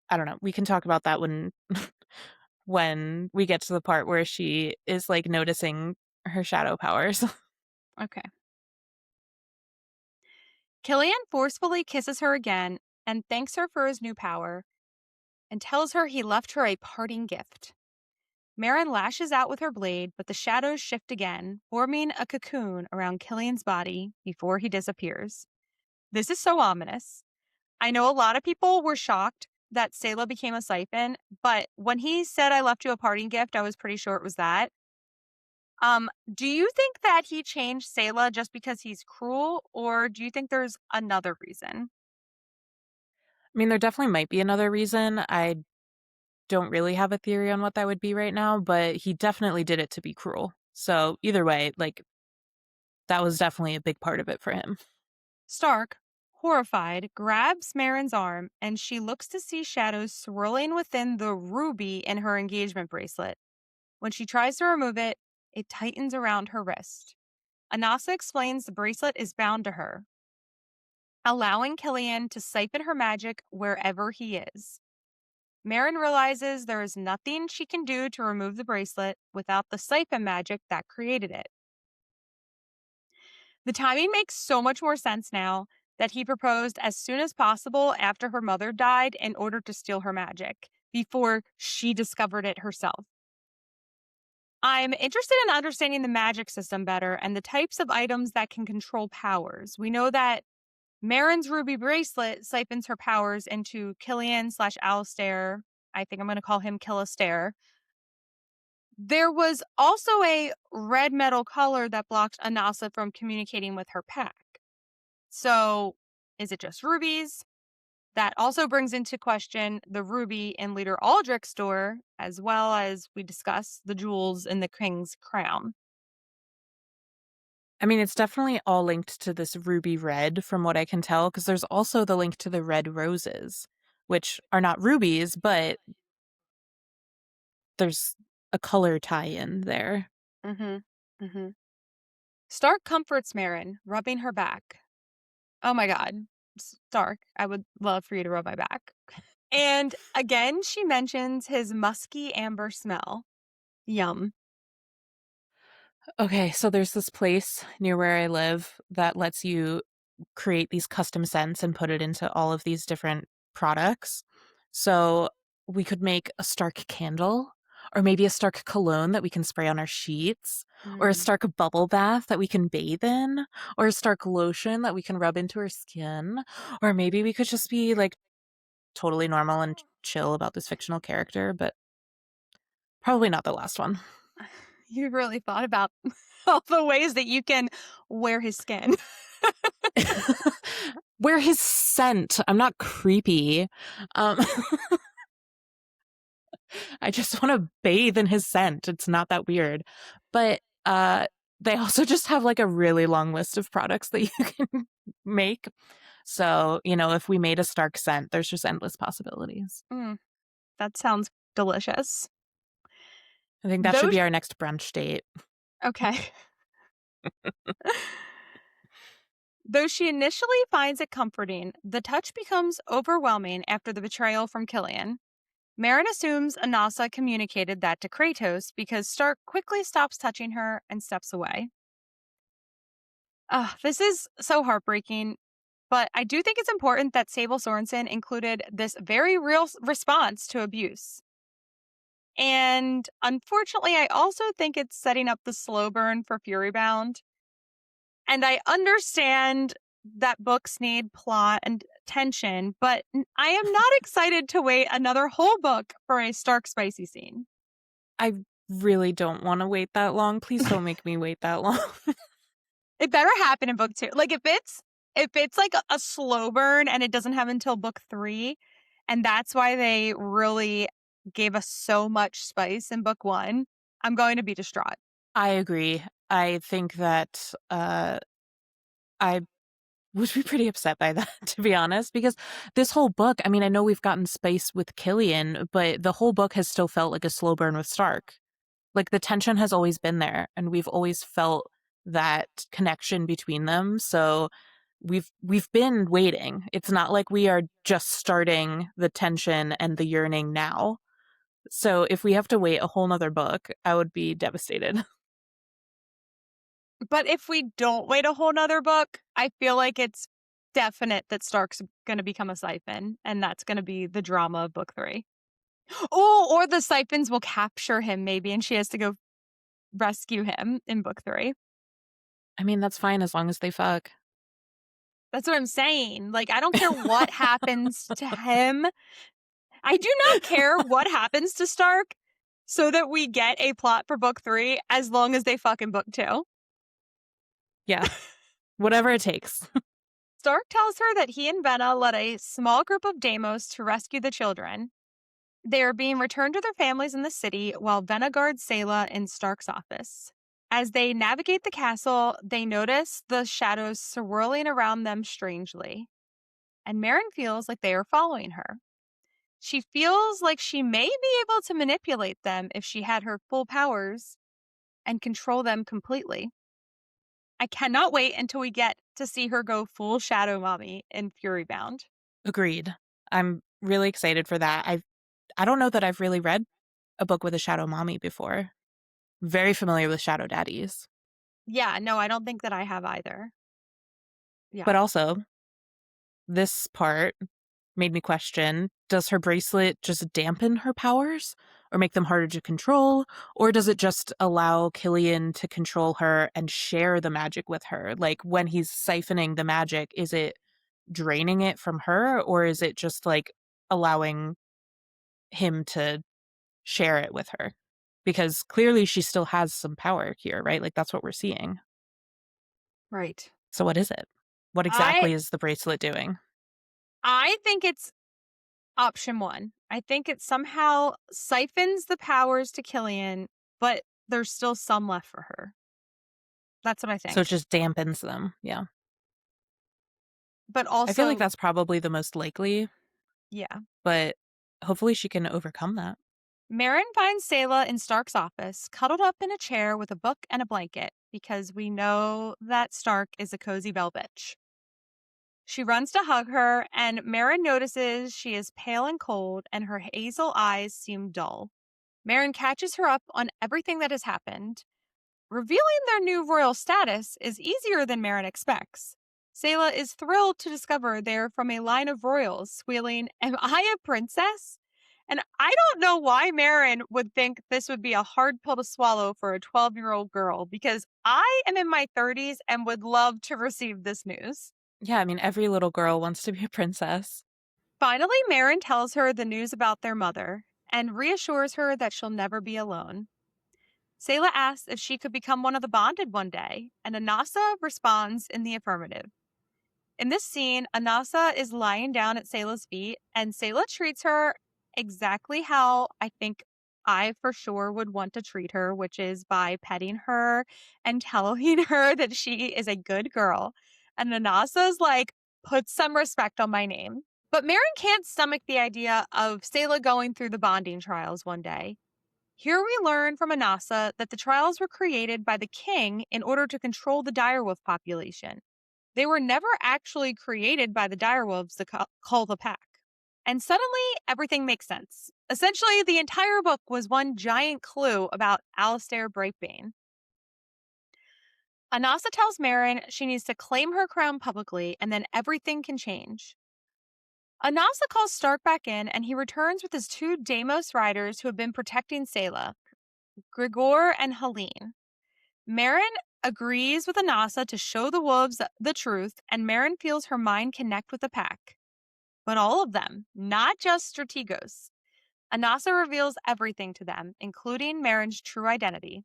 I don't know. We can talk about that when when we get to the part where she is like noticing her shadow powers. Okay. Killian forcefully kisses her again and thanks her for his new power and tells her he left her a parting gift. Meryn lashes out with her blade, but the shadows shift again, forming a cocoon around Killian's body before he disappears. This is so ominous. I know a lot of people were shocked that Sable became a siphon, but when he said I left you a parting gift, I was pretty sure it was that. Do you think that he changed Sayla just because he's cruel, or do you think there's another reason? I mean, there definitely might be another reason. I don't really have a theory on what that would be right now, but he definitely did it to be cruel. So either way, like that was definitely a big part of it for him. Stark, horrified, grabs Meryn's arm and she looks to see shadows swirling within the ruby in her engagement bracelet. When she tries to remove it, it tightens around her wrist. Anasa explains the bracelet is bound to her, allowing Killian to siphon her magic wherever he is. Meryn realizes there is nothing she can do to remove the bracelet without the siphon magic that created it. The timing makes so much more sense now that he proposed as soon as possible after her mother died in order to steal her magic before she discovered it herself. I'm interested in understanding the magic system better and the types of items that can control powers. We know that Meryn's ruby bracelet siphons her powers into Killian slash Alistair. I think I'm going to call him Killistair. There was also a red metal color that blocked Anasa from communicating with her pack. So, is it just rubies? That also brings into question the ruby in Leader Aldrich's store, as well as we discussed the jewels in the king's crown. I mean, it's definitely all linked to this ruby red from what I can tell, because there's also the link to the red roses, which are not rubies, but there's a color tie-in there. Mm-hmm. Mm-hmm. Stark comforts Meryn, rubbing her back. Oh my god, Stark, I would love for you to rub my back. And again, she mentions his musky amber smell. Yum. Okay, so there's this place near where I live that lets you create these custom scents and put it into all of these different products. So we could make a Stark candle, or maybe a Stark cologne that we can spray on our sheets, or a Mm. Stark bubble bath that we can bathe in, or a Stark lotion that we can rub into our skin, or maybe we could just be like totally normal and chill about this fictional character, but probably not the last one. You really thought about all the ways that you can wear his skin. Wear his scent. I'm not creepy. Um, I just want to bathe in his scent. It's not that weird. But they also just have like a really long list of products that you can make. So, if we made a Stark scent, there's just endless possibilities. Mm, that sounds delicious. I think that should Those be our next brunch date. okay. Though she initially finds it comforting, the touch becomes overwhelming after the betrayal from Killian. Meryn assumes Anasa communicated that to Kratos because Stark quickly stops touching her and steps away. This is so heartbreaking, but I do think it's important that Sable Sorensen included this very real response to abuse. And unfortunately, I also think it's setting up the slow burn for Furybound. And I understand that books need plot and tension, but I am not excited to wait another whole book for a Stark spicy scene. I really don't want to wait that long. Please don't make me wait that long. It better happen in book 2. Like if it's like a slow burn and it doesn't happen until book 3, and that's why they really gave us so much spice in book 1, I'm going to be distraught. I agree. I think that I would be pretty upset by that, to be honest, because this whole book, I mean, I know we've gotten spice with Killian, but the whole book has still felt like a slow burn with Stark. Like the tension has always been there, and we've always felt that connection between them. So we've been waiting. It's not like we are just starting the tension and the yearning now. So if we have to wait a whole nother book, I would be devastated. But if we don't wait a whole nother book, I feel like it's definite that Stark's going to become a siphon, and that's going to be the drama of book 3. Oh, or the siphons will capture him maybe, and she has to go rescue him in book 3. I mean, that's fine as long as they fuck. That's what I'm saying. Like, I don't care what happens to him. I do not care what happens to Stark so that we get a plot for book 3 as long as they fuck in book 2. Yeah, whatever it takes. Stark tells her that he and Venna led a small group of Deimos to rescue the children. They are being returned to their families in the city while Venna guards Sayla in Stark's office. As they navigate the castle, they notice the shadows swirling around them strangely, and Meryn feels like they are following her. She feels like she may be able to manipulate them if she had her full powers and control them completely. I cannot wait until we get to see her go full Shadow Mommy in Furybound. Agreed. I'm really excited for that. I don't know that I've really read a book with a shadow mommy before. Very familiar with shadow daddies. Yeah, no, I don't think that I have either. Yeah. But also, this part made me question, does her bracelet just dampen her powers or make them harder to control? Or does it just allow Killian to control her and share the magic with her? Like when he's siphoning the magic, is it draining it from her, or is it just like allowing him to share it with her? Because clearly she still has some power here, right? Like that's what we're seeing. Right. So what is it? What I exactly is the bracelet doing? I think it's option 1. I think it somehow siphons the powers to Killian, but there's still some left for her. That's what I So it think. just dampens them. Yeah. But I feel like also, that's probably the most likely, yeah. but hopefully she can overcome that. Meryn finds Sayla in Stark's office, cuddled up in a chair with a book and a blanket, because we know that Stark is a cozy bell bitch. She runs to hug her, and Meryn notices she is pale and cold, and her hazel eyes seem dull. Meryn catches her up on everything that has happened. Revealing their new royal status is easier than Meryn expects. Sayla is thrilled to discover they are from a line of royals, squealing, "Am I a princess?" And I don't know why Meryn would think this would be a hard pill to swallow for a 12-year-old girl, because I am in my 30s and would love to receive this news. Yeah, I mean, every little girl wants to be a princess. Finally, Meryn tells her the news about their mother and reassures her that she'll never be alone. Sayla asks if she could become one of the bonded one day, and Anasa responds in the affirmative. In this scene, Anasa is lying down at Sayla's feet, and Sayla treats her exactly how I think I for sure would want to treat her, which is by petting her and telling her that she is a good girl. And Anasa's like, put some respect on my name. But Meryn can't stomach the idea of Sayla going through the bonding trials one day. Here we learn from Anasa that the trials were created by the king in order to control the direwolf population. They were never actually created by the direwolves to cull the pack. And suddenly, everything makes sense. Essentially, the entire book was one giant clue about Alistair Brightbane. Anasa tells Meryn she needs to claim her crown publicly and then everything can change. Anasa calls Stark back in and he returns with his two Deimos riders who have been protecting Sayla, Grigor and Helene. Meryn agrees with Anasa to show the wolves the truth, and Meryn feels her mind connect with the pack. But all of them, not just Strategos. Anasa reveals everything to them, including Meryn's true identity.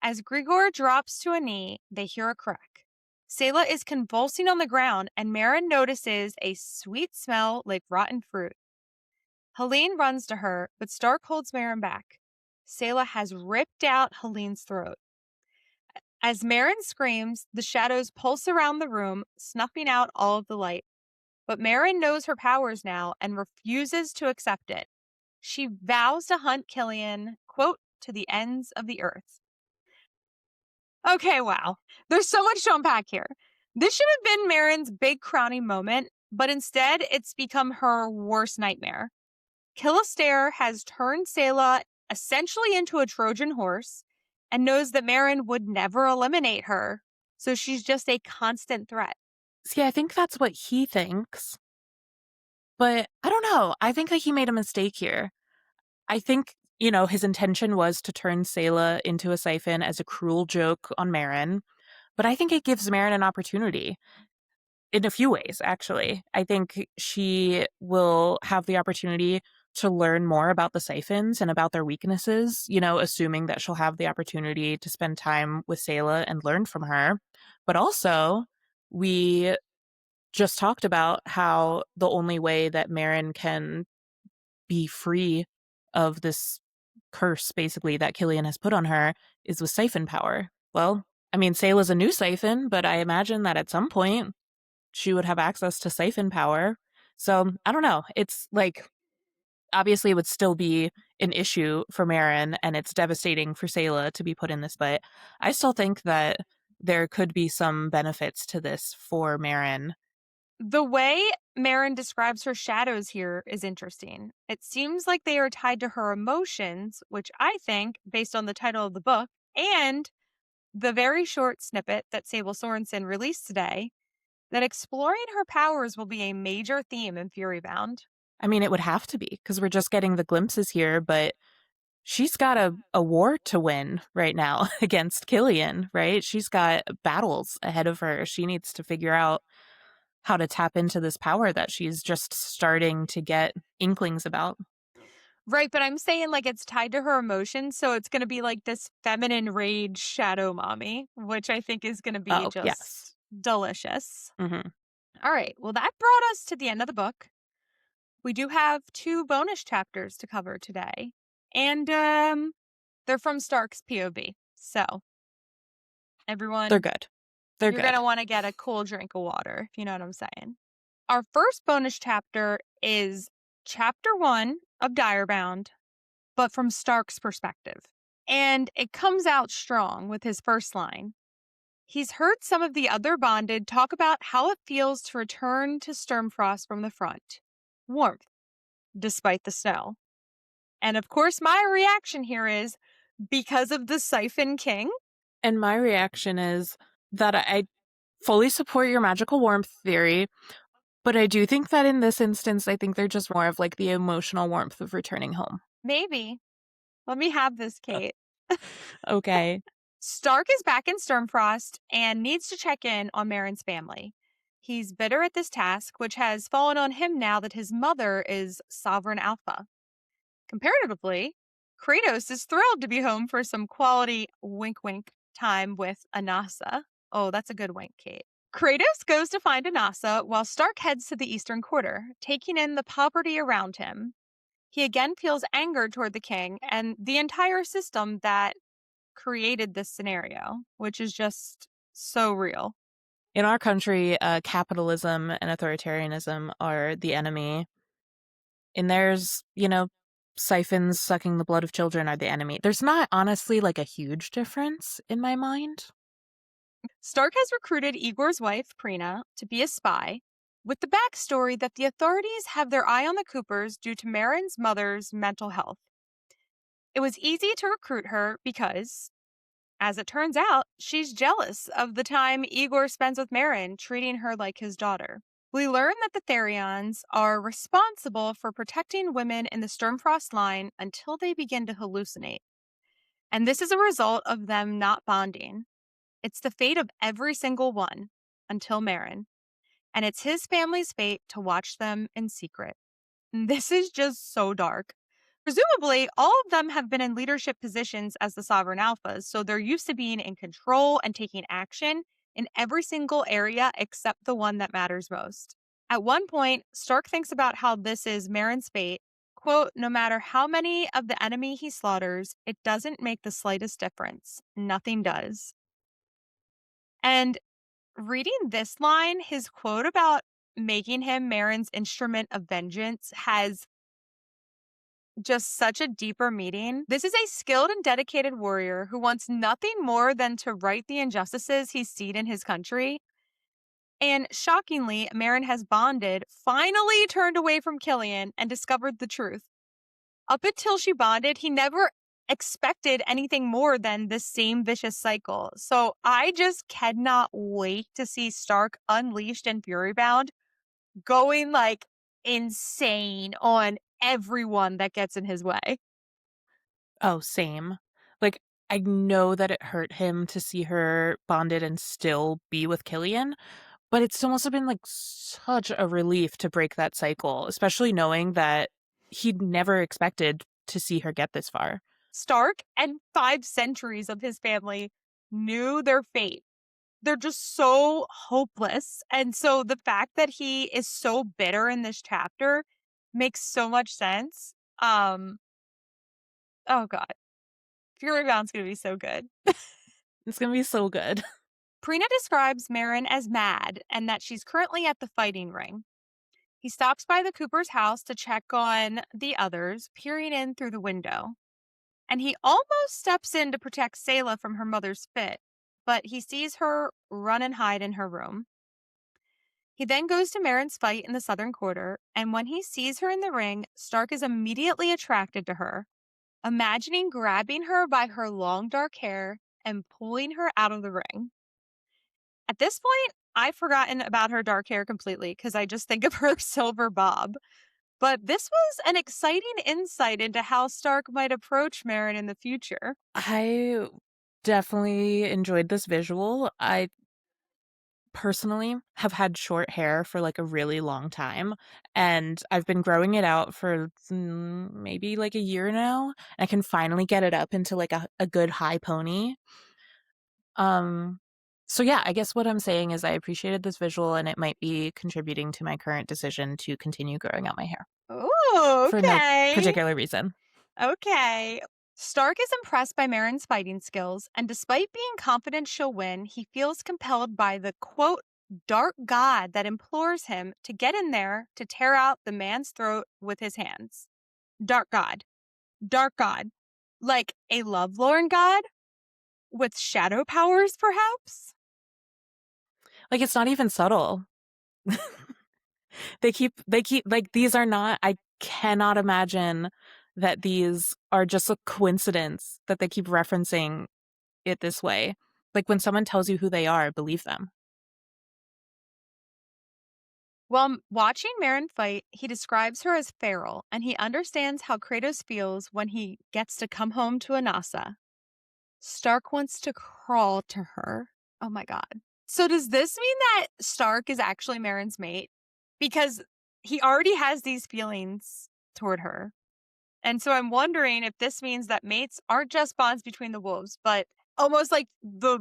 As Grigor drops to a knee, they hear a crack. Sayla is convulsing on the ground, and Meryn notices a sweet smell like rotten fruit. Helene runs to her, but Stark holds Meryn back. Sayla has ripped out Helene's throat. As Meryn screams, the shadows pulse around the room, snuffing out all of the light. But Meryn knows her powers now and refuses to accept it. She vows to hunt Killian, quote, to the ends of the earth. Okay, wow. There's so much to unpack here. This should have been Meryn's big crowning moment, but instead it's become her worst nightmare. Alistair has turned Sayla essentially into a Trojan horse and knows that Meryn would never eliminate her, so she's just a constant threat. See, I think that's what he thinks. But I don't know. I think that he made a mistake here. I think, his intention was to turn Sayla into a siphon as a cruel joke on Meryn. But I think it gives Meryn an opportunity in a few ways, actually. I think she will have the opportunity to learn more about the siphons and about their weaknesses, assuming that she'll have the opportunity to spend time with Sayla and learn from her. But also, we just talked about how the only way that Meryn can be free of this curse, basically, that Killian has put on her is with siphon power. Well, I mean, Sayla's a new siphon, but I imagine that at some point she would have access to siphon power. So I don't know. It's like, obviously, it would still be an issue for Meryn, and it's devastating for Sayla to be put in this, but I still think that there could be some benefits to this for Meryn. The way Meryn describes her shadows here is interesting. It seems like they are tied to her emotions, which I think, based on the title of the book and the very short snippet that Sable Sorensen released today, that exploring her powers will be a major theme in Furybound. I mean, it would have to be, because we're just getting the glimpses here, but she's got a war to win right now against Killian, right? She's got battles ahead of her. She needs to figure out how to tap into this power that she's just starting to get inklings about. Right, but I'm saying like it's tied to her emotions, so it's going to be like this feminine rage shadow mommy, which I think is going to be Oh, yes. just delicious. Mm-hmm. All right, well, that brought us to the end of the book. We do have 2 bonus chapters to cover today, and they're from Stark's POV. So, everyone, They're good. They're you're good. going to want to get a cool drink of water, if you know what I'm saying. Our first bonus chapter is chapter 1 of Direbound, but from Stark's perspective. And it comes out strong with his first line. He's heard some of the other bonded talk about how it feels to return to Sturmfrost from the front. Warmth, despite the snow. And of course, my reaction here is because of the Siphon King. And my reaction is that I fully support your magical warmth theory, but I do think that in this instance, I think they're just more of like the emotional warmth of returning home. Maybe. Let me have this, Kate. Okay. Stark is back in Sturmfrost and needs to check in on Meryn's family. He's bitter at this task, which has fallen on him now that his mother is Sovereign Alpha. Comparatively, Kratos is thrilled to be home for some quality wink wink time with Anasa. Oh, that's a good wink, Kate. Kratos goes to find Anasa while Stark heads to the eastern quarter, taking in the poverty around him. He again feels anger toward the king and the entire system that created this scenario, which is just so real. In our country, capitalism and authoritarianism are the enemy. In theirs, siphons sucking the blood of children are the enemy. There's not honestly like a huge difference in my mind. Stark has recruited Igor's wife, Prina, to be a spy, with the backstory that the authorities have their eye on the Coopers due to Meryn's mother's mental health. It was easy to recruit her because, as it turns out, she's jealous of the time Igor spends with Meryn, treating her like his daughter. We learn that the Therions are responsible for protecting women in the Sturmfrost line until they begin to hallucinate. And this is a result of them not bonding. It's the fate of every single one until Meryn. And it's his family's fate to watch them in secret. This is just so dark. Presumably, all of them have been in leadership positions as the Sovereign Alphas, so they're used to being in control and taking action in every single area except the one that matters most. At one point, Stark thinks about how this is Meryn's fate. Quote, no matter how many of the enemy he slaughters, it doesn't make the slightest difference. Nothing does. And reading this line, his quote about making him Meryn's instrument of vengeance has just such a deeper meaning. This is a skilled and dedicated warrior who wants nothing more than to right the injustices he's seen in his country. And shockingly, Meryn has bonded, finally turned away from Killian, and discovered the truth. Up until she bonded, he never expected anything more than this same vicious cycle. So I just cannot wait to see Stark unleashed and fury-bound, going like insane on everyone that gets in his way. Oh, same. Like, I know that it hurt him to see her bonded and still be with Killian, but it still must have been like such a relief to break that cycle, especially knowing that he'd never expected to see her get this far. Stark and 5 centuries of his family knew their fate. They're just so hopeless. And so the fact that he is so bitter in this chapter makes so much sense. Oh god. Fury Bound's gonna be so good. It's gonna be so good. Prina describes Meryn as mad and that she's currently at the fighting ring. He stops by the Cooper's house to check on the others, peering in through the window. And he almost steps in to protect Selah from her mother's fit, but he sees her run and hide in her room. He then goes to Meryn's fight in the southern quarter, and when he sees her in the ring, Stark is immediately attracted to her, imagining grabbing her by her long dark hair and pulling her out of the ring. At this point, I've forgotten about her dark hair completely because I just think of her silver bob. But this was an exciting insight into how Stark might approach Meryn in the future. I definitely enjoyed this visual. I personally have had short hair for like a really long time, and I've been growing it out for maybe like a year now. I can finally get it up into like a good high pony. Um, so yeah, I guess what I'm saying is I appreciated this visual and it might be contributing to my current decision to continue growing out my hair Oh, for no okay. particular reason. Okay. Stark is impressed by Meryn's fighting skills, and despite being confident she'll win, he feels compelled by the quote, dark god that implores him to get in there to tear out the man's throat with his hands. Dark god. Dark god. Like a lovelorn god with shadow powers, perhaps? Like it's not even subtle. They keep like these are not I cannot imagine that these are just a coincidence that they keep referencing it this way. Like when someone tells you who they are, believe them. While watching Meryn fight, he describes her as feral, and he understands how Kratos feels when he gets to come home to Anasa. Stark wants to crawl to her. Oh my god. So does this mean that Stark is actually Meryn's mate? Because he already has these feelings toward her. And so I'm wondering if this means that mates aren't just bonds between the wolves, but almost like the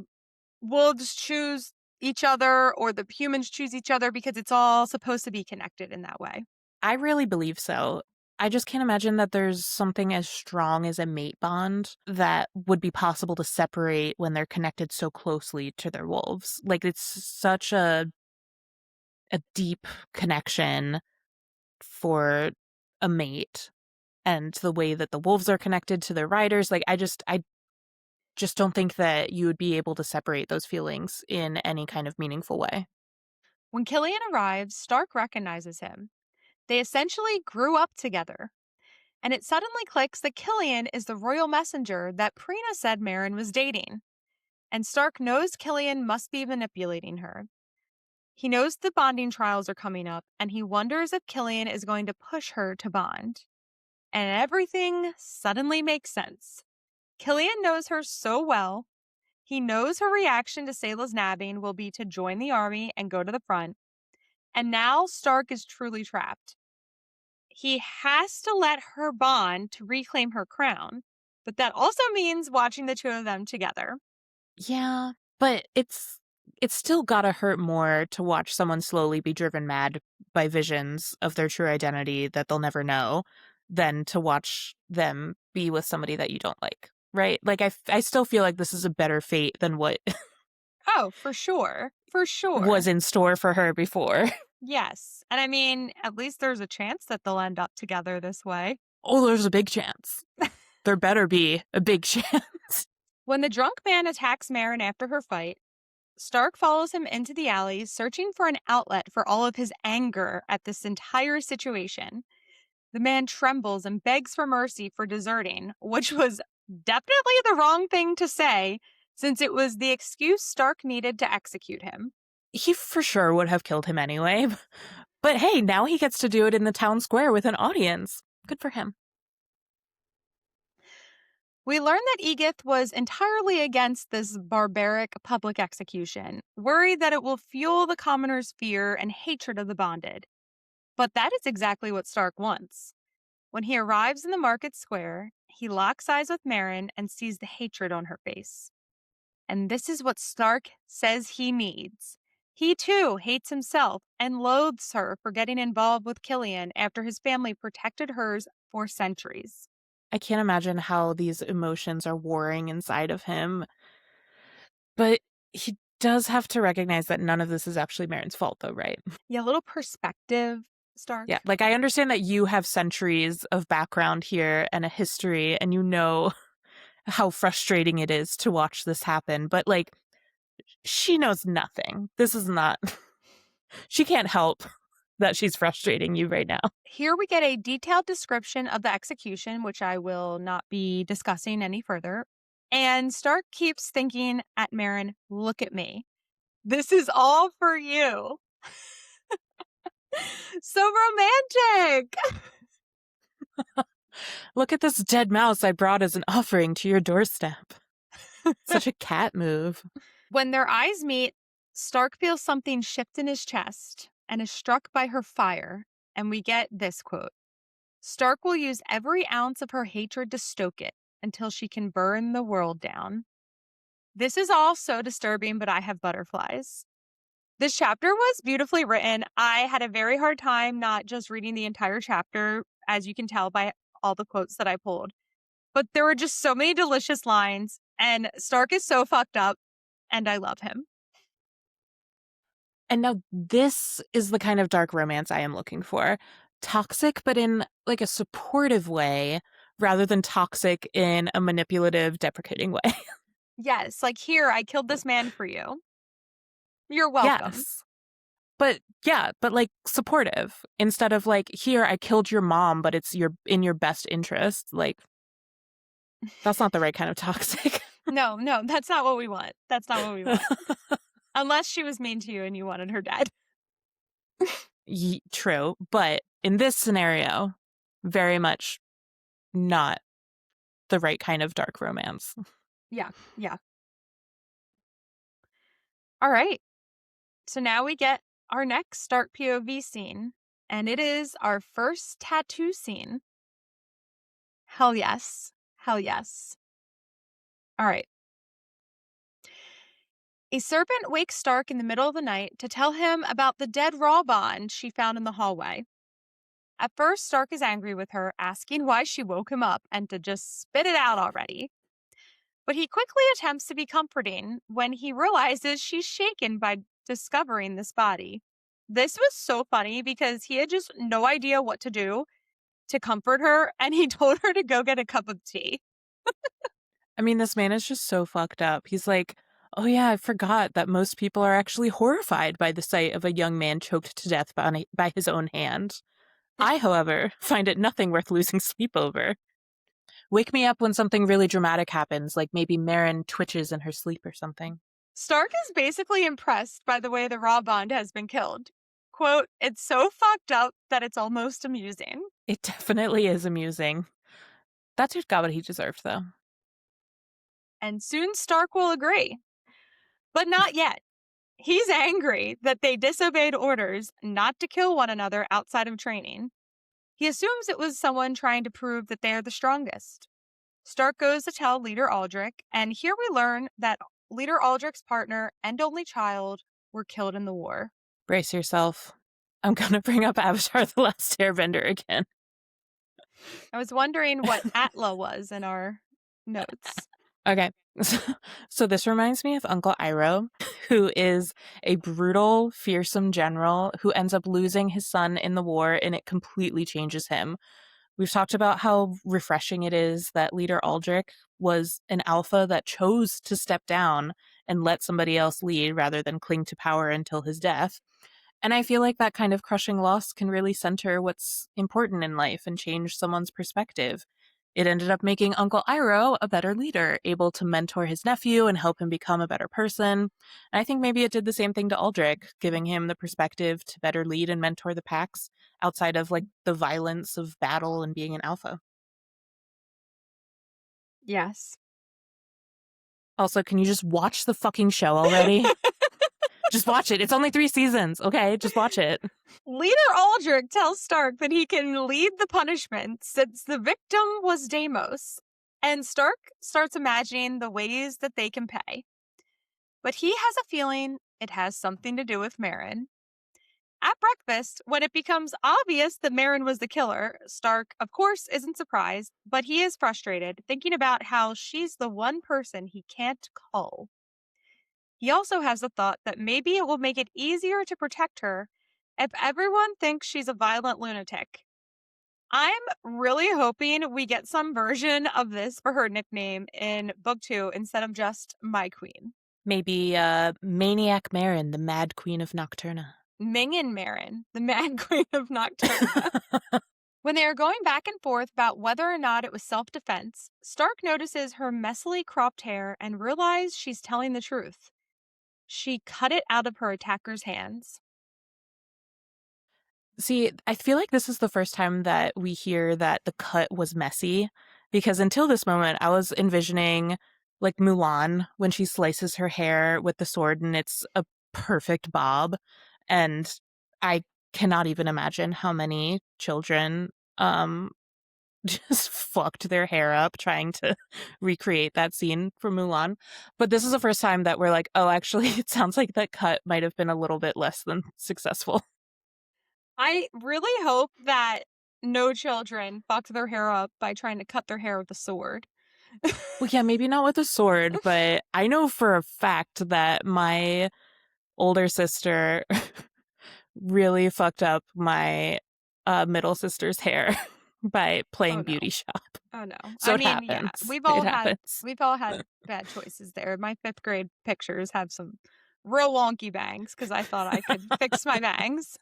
wolves choose each other or the humans choose each other because it's all supposed to be connected in that way. I really believe so. I just can't imagine that there's something as strong as a mate bond that would be possible to separate when they're connected so closely to their wolves. Like, it's such a deep connection for a mate, and the way that the wolves are connected to their riders. Like, I just don't think that you would be able to separate those feelings in any kind of meaningful way. When Killian arrives, Stark recognizes him. They essentially grew up together. And it suddenly clicks that Killian is the royal messenger that Prina said Meryn was dating. And Stark knows Killian must be manipulating her. He knows the bonding trials are coming up, and he wonders if Killian is going to push her to bond. And everything suddenly makes sense. Killian knows her so well. He knows her reaction to Sayla's nabbing will be to join the army and go to the front. And now Stark is truly trapped. He has to let her bond to reclaim her crown, but that also means watching the two of them together. Yeah, but it's still gotta hurt more to watch someone slowly be driven mad by visions of their true identity that they'll never know than to watch them be with somebody that you don't like, right? Like, I still feel like this is a better fate than what Oh, for sure. For was sure. in store for her before. Yes. And I mean, at least there's a chance that they'll end up together this way. Oh, there's a big chance. There better be a big chance. When the drunk man attacks Meryn after her fight, Stark follows him into the alley, searching for an outlet for all of his anger at this entire situation. The man trembles and begs for mercy for deserting, which was definitely the wrong thing to say, since it was the excuse Stark needed to execute him. He for sure would have killed him anyway. But hey, now he gets to do it in the town square with an audience. Good for him. We learn that Edith was entirely against this barbaric public execution, worried that it will fuel the commoners' fear and hatred of the bonded. But that is exactly what Stark wants. When he arrives in the market square, he locks eyes with Meryn and sees the hatred on her face. And this is what Stark says he needs. He too hates himself and loathes her for getting involved with Killian after his family protected hers for centuries. I can't imagine how these emotions are warring inside of him. But he does have to recognize that none of this is actually Meryn's fault, though, right? Yeah, a little perspective, Yeah, Stark. like, I understand that you have centuries of background here and a history, and you know how frustrating it is to watch this happen. But, like, she knows nothing. This is not. She can't help that she's frustrating you right now. Here we get a detailed description of the execution, which I will not be discussing any further. And Stark keeps thinking at Meryn, look at me. This is all for you. So romantic. Look at this dead mouse I brought as an offering to your doorstep. Such a cat move. When their eyes meet, Stark feels something shift in his chest and is struck by her fire. And we get this quote: Stark will use every ounce of her hatred to stoke it until she can burn the world down. This is all so disturbing, but I have butterflies. This chapter was beautifully written. I had a very hard time not just reading the entire chapter, as you can tell by all the quotes that I pulled. But there were just so many delicious lines, and Stark is so fucked up, and I love him. And now this is the kind of dark romance I am looking for. Toxic, but in, like, a supportive way rather than toxic in a manipulative, deprecating way. Yes, like here, I killed this man for you. You're welcome. Yes. But yeah, but, like, supportive instead of like, here, I killed your mom, but it's in your best interest. Like, that's not the right kind of toxic. No, that's not what we want. That's not what we want. Unless she was mean to you and you wanted her dead. True, but in this scenario, very much not the right kind of dark romance. Yeah. All right. So now we get our next Stark POV scene, and it is our first tattoo scene. Hell yes. Hell yes. All right. A serpent wakes Stark in the middle of the night to tell him about the dead raw bond she found in the hallway. At first, Stark is angry with her, asking why she woke him up and to just spit it out already. But he quickly attempts to be comforting when he realizes she's shaken by discovering this body. This was so funny because he had just no idea what to do to comfort her, and he told her to go get a cup of tea. I mean, this man is just so fucked up. He's like, oh yeah, I forgot that most people are actually horrified by the sight of a young man choked to death by his own hand. I, however, find it nothing worth losing sleep over. Wake me up when something really dramatic happens, like maybe Meryn twitches in her sleep or something. Stark is basically impressed by the way the Raw Bond has been killed. Quote, it's so fucked up that it's almost amusing. It definitely is amusing. That dude got what he deserved, though. And soon Stark will agree. But not yet. He's angry that they disobeyed orders not to kill one another outside of training. He assumes it was someone trying to prove that they are the strongest. Stark goes to tell Leader Aldrich, and here we learn that Leader Aldrich's partner and only child were killed in the war. Brace yourself. I'm gonna bring up Avatar The Last Airbender again. I was wondering what Atla was in our notes. Okay. So this reminds me of Uncle Iroh, who is a brutal, fearsome general who ends up losing his son in the war, and it completely changes him. We've talked about how refreshing it is that Leader Aldrich was an alpha that chose to step down and let somebody else lead rather than cling to power until his death. And I feel like that kind of crushing loss can really center what's important in life and change someone's perspective. It ended up making Uncle Iroh a better leader, able to mentor his nephew and help him become a better person. And I think maybe it did the same thing to Aldrich, giving him the perspective to better lead and mentor the packs outside of like the violence of battle and being an alpha. Yes. Also, can you just watch the fucking show already? Just watch it. It's only 3 seasons, okay? Just watch it. Leader Aldrich tells Stark that he can lead the punishment since the victim was Deimos, and Stark starts imagining the ways that they can pay. But he has a feeling it has something to do with Meryn. At breakfast, when it becomes obvious that Meryn was the killer, Stark, of course, isn't surprised, but he is frustrated, thinking about how she's the one person he can't call. He also has the thought that maybe it will make it easier to protect her if everyone thinks she's a violent lunatic. I'm really hoping we get some version of this for her nickname in book 2 instead of just My Queen. Maybe Maniac Meryn, the Mad Queen of Nocturna. Mingen Meryn, the Mad Queen of Nocturna. When they are going back and forth about whether or not it was self-defense, Stark notices her messily cropped hair and realizes she's telling the truth. She cut it out of her attacker's hands. See, I feel like this is the first time that we hear that the cut was messy, because until this moment, I was envisioning like Mulan when she slices her hair with the sword and it's a perfect bob. And I cannot even imagine how many children just fucked their hair up trying to recreate that scene from Mulan. But this is the first time that we're like, oh, actually, it sounds like that cut might have been a little bit less than successful. I really hope that no children fucked their hair up by trying to cut their hair with a sword. Well, yeah, maybe not with a sword, but I know for a fact that my older sister really fucked up my middle sister's hair by playing beauty shop. Oh no. So I it mean, happens. yeah, we've all had bad choices there. My 5th grade pictures have some real wonky bangs because I thought I could fix my bangs.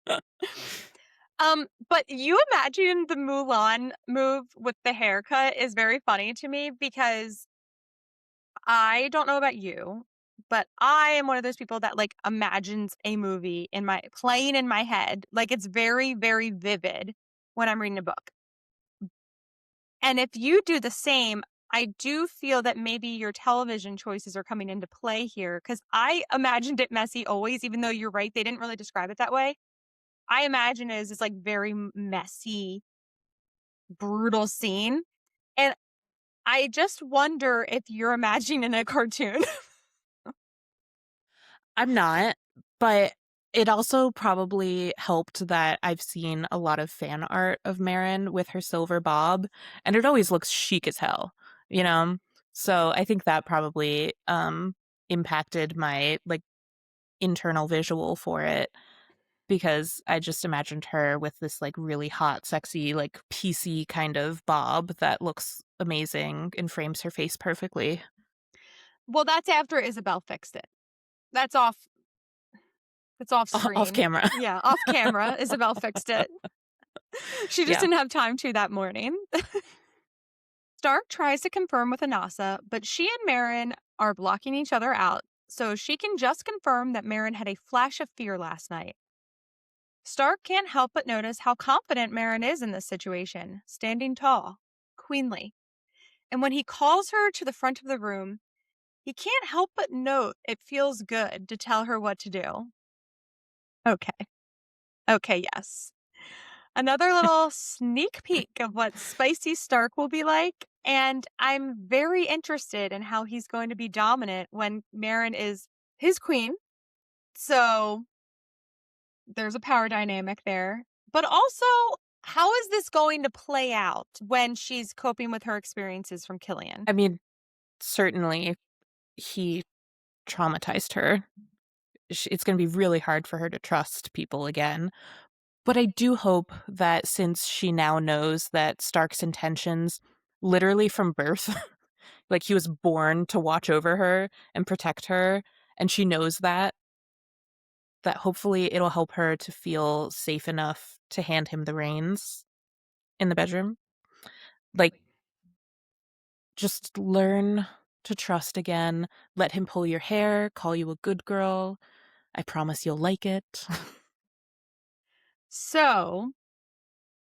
But you imagine the Mulan move with the haircut is very funny to me because I don't know about you, but I am one of those people that like imagines a movie playing in my head. Like it's very, very vivid when I'm reading a book. And if you do the same, I do feel that maybe your television choices are coming into play here because I imagined it messy always, even though you're right, they didn't really describe it that way. I imagine it as this like very messy, brutal scene. And I just wonder if you're imagining a cartoon. I'm not, but It also probably helped that I've seen a lot of fan art of Meryn with her silver bob, and it always looks chic as hell, you know? So I think that probably impacted my like internal visual for it because I just imagined her with this like really hot, sexy, like PC kind of bob that looks amazing and frames her face perfectly. Well, that's after Isabel fixed it. That's off. That's off Off screen. camera. Yeah, off camera. Isabel fixed it. She just Yeah. didn't have time to that morning. Stark tries to confirm with Anasa, but she and Meryn are blocking each other out, so she can just confirm that Meryn had a flash of fear last night. Stark can't help but notice how confident Meryn is in this situation, standing tall, queenly. And when he calls her to the front of the room, he can't help but note it feels good to tell her what to do. Okay. Okay, yes. Another little sneak peek of what Spicy Stark will be like, and I'm very interested in how he's going to be dominant when Meryn is his queen. So there's a power dynamic there. But also, how is this going to play out when she's coping with her experiences from Killian? I mean, certainly he traumatized her. It's going to be really hard for her to trust people again. But I do hope that since she now knows that Stark's intentions, literally from birth, like he was born to watch over her and protect her, and she knows that hopefully it'll help her to feel safe enough to hand him the reins in the bedroom. Like, just learn to trust again. Let him pull your hair, call you a good girl. I promise you'll like it. So,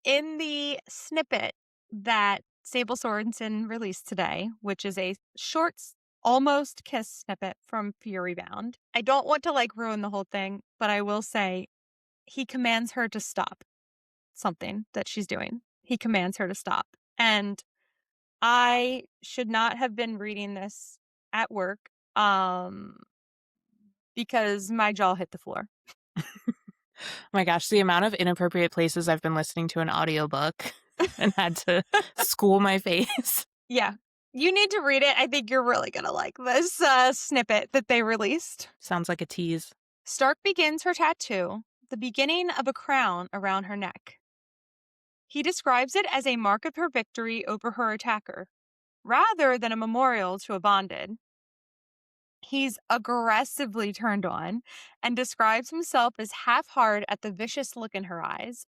in the snippet that Sable Sorensen released today, which is a short, almost kiss snippet from Furybound, I don't want to ruin the whole thing, but I will say he commands her to stop something that she's doing. He commands her to stop. And I should not have been reading this at work because my jaw hit the floor. Oh my gosh, the amount of inappropriate places I've been listening to an audiobook and had to school my face. Yeah. You need to read it. I think you're really going to like this snippet that they released. Sounds like a tease. Stark begins her tattoo, the beginning of a crown around her neck. He describes it as a mark of her victory over her attacker, rather than a memorial to a bonded. He's aggressively turned on and describes himself as half-hard at the vicious look in her eyes.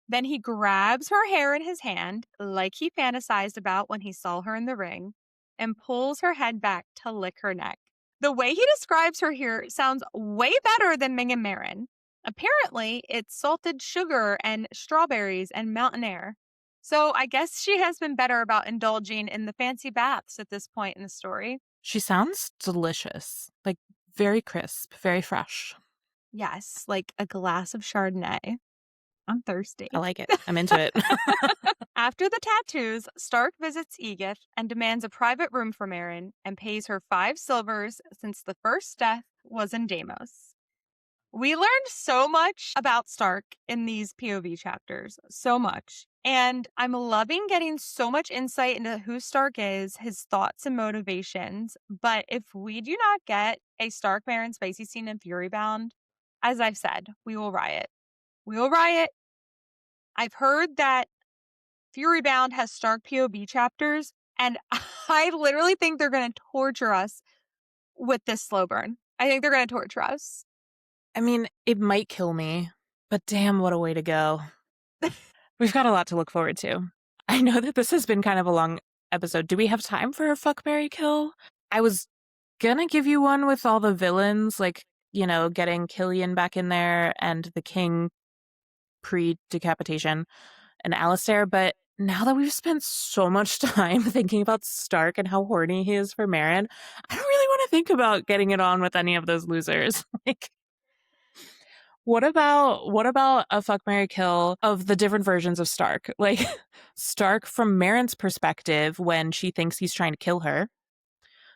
Then he grabs her hair in his hand, like he fantasized about when he saw her in the ring, and pulls her head back to lick her neck. The way he describes her here sounds way better than Ming and Meryn. Apparently, it's salted sugar and strawberries and mountain air. So I guess she has been better about indulging in the fancy baths at this point in the story. She sounds delicious. Like, very crisp, very fresh. Yes, like a glass of Chardonnay. I'm thirsty. I like it. I'm into it. After the tattoos, Stark visits Edith and demands a private room for Meryn and pays her 5 silvers since the first death was in Deimos. We learned so much about Stark in these POV chapters, so much. And I'm loving getting so much insight into who Stark is, his thoughts and motivations. But if we do not get a Stark Meryn spicy scene in Furybound, as I've said, we will riot. We will riot. I've heard that Furybound has Stark POV chapters, and I literally think they're going to torture us with this slow burn. I think they're going to torture us. I mean, it might kill me, but damn, what a way to go. We've got a lot to look forward to. I know that this has been kind of a long episode. Do we have time for a fuck, marry, kill? I was gonna give you one with all the villains, like, you know, getting Killian back in there and the king pre-decapitation and Alistair, but now that we've spent so much time thinking about Stark and how horny he is for Meryn, I don't really want to think about getting it on with any of those losers. Like, what about a fuck, marry, kill of the different versions of Stark? Like, Stark from Meryn's perspective when she thinks he's trying to kill her.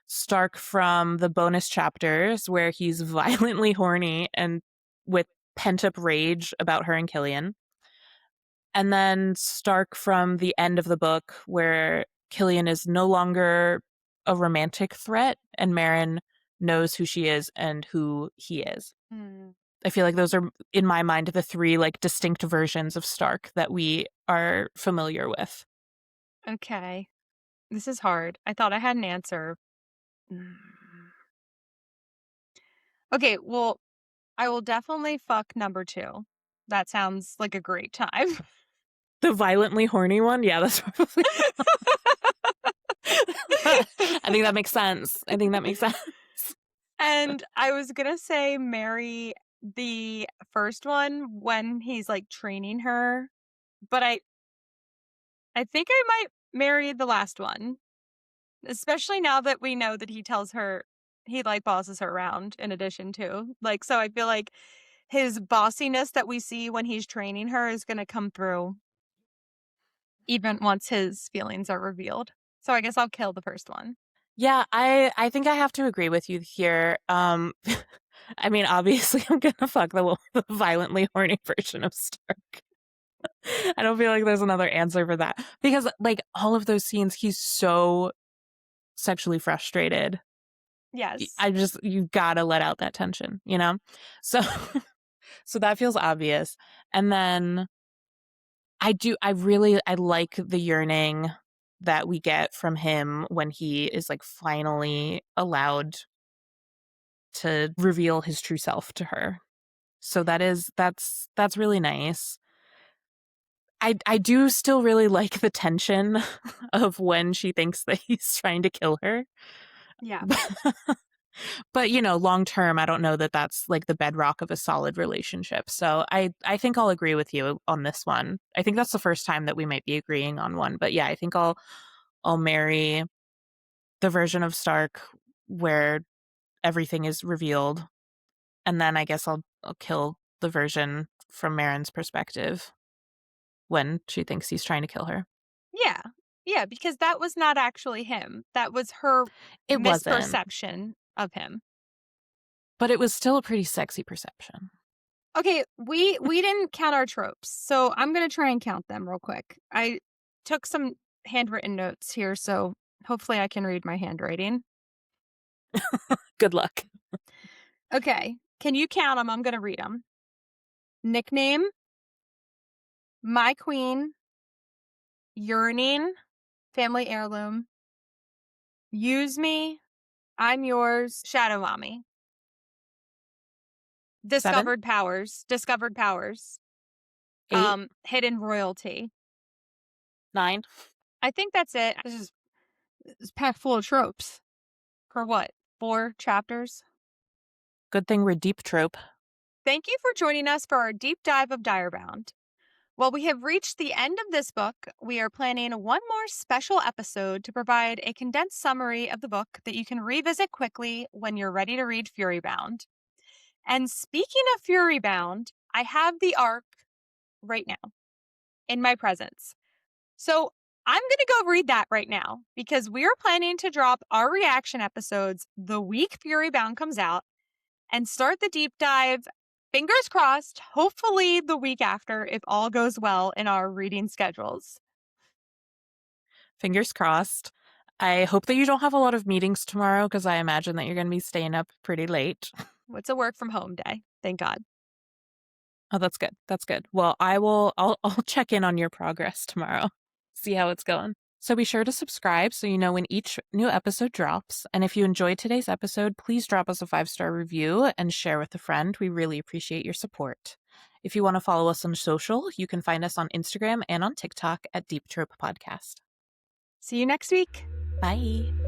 Stark from the bonus chapters where he's violently horny and with pent-up rage about her and Killian. And then Stark from the end of the book, where Killian is no longer a romantic threat and Meryn knows who she is and who he is. Hmm. I feel like those are, in my mind, the three like distinct versions of Stark that we are familiar with. Okay. This is hard. I thought I had an answer. Mm. Okay, well, I will definitely fuck number 2. That sounds like a great time. The violently horny one? Yeah, that's probably. I think that makes sense. I think that makes sense. And I was gonna say marry the first one when he's like training her, but I think I might marry the last one, especially now that we know that he tells her he like bosses her around in addition to. Like, so I feel like his bossiness that we see when he's training her is gonna come through even once his feelings are revealed. So I guess I'll kill the first one. Yeah, I think I have to agree with you here. I mean, obviously, I'm gonna fuck the violently horny version of Stark. I don't feel like there's another answer for that because, like, all of those scenes, he's so sexually frustrated. Yes. You gotta let out that tension, you know? So, so that feels obvious. And then I like the yearning that we get from him when he is like finally allowed to reveal his true self to her. So that's really nice. I do still really like the tension of when she thinks that he's trying to kill her. Yeah. But you know, long term, I don't know that that's like the bedrock of a solid relationship. So I think I'll agree with you on this one. I think that's the first time that we might be agreeing on one. But yeah, I think I'll marry the version of Stark where everything is revealed, and then I guess I'll kill the version from Meryn's perspective when she thinks he's trying to kill her. Yeah. Yeah, because that was not actually him. That was her It wasn't, misperception of him. but it was still a pretty sexy perception. Okay, we didn't count our tropes. So I'm going to try and count them real quick. I took some handwritten notes here, so hopefully I can read my handwriting. Good luck. Okay. Can you count them? I'm going to read them. Nickname, my queen, yearning, family heirloom, use me, I'm yours, shadow mommy. 7, Discovered powers, 8, hidden royalty. 9. I think that's it. It's packed full of tropes. For what? 4 chapters? Good thing we're deep trope. Thank you for joining us for our deep dive of Direbound. While we have reached the end of this book, we are planning one more special episode to provide a condensed summary of the book that you can revisit quickly when you're ready to read Furybound. And speaking of Furybound, I have the arc right now in my presence. So I'm going to go read that right now because we are planning to drop our reaction episodes the week Furybound comes out and start the deep dive, fingers crossed, hopefully the week after if all goes well in our reading schedules. Fingers crossed. I hope that you don't have a lot of meetings tomorrow because I imagine that you're going to be staying up pretty late. It's a work from home day. Thank God. Oh, that's good. That's good. Well, I'll check in on your progress tomorrow. See how it's going. So be sure to subscribe so you know when each new episode drops. And if you enjoyed today's episode, please drop us a 5-star review and share with a friend. We really appreciate your support. If you want to follow us on social, you can find us on Instagram and on TikTok at Deep Trope Podcast. See you next week. Bye.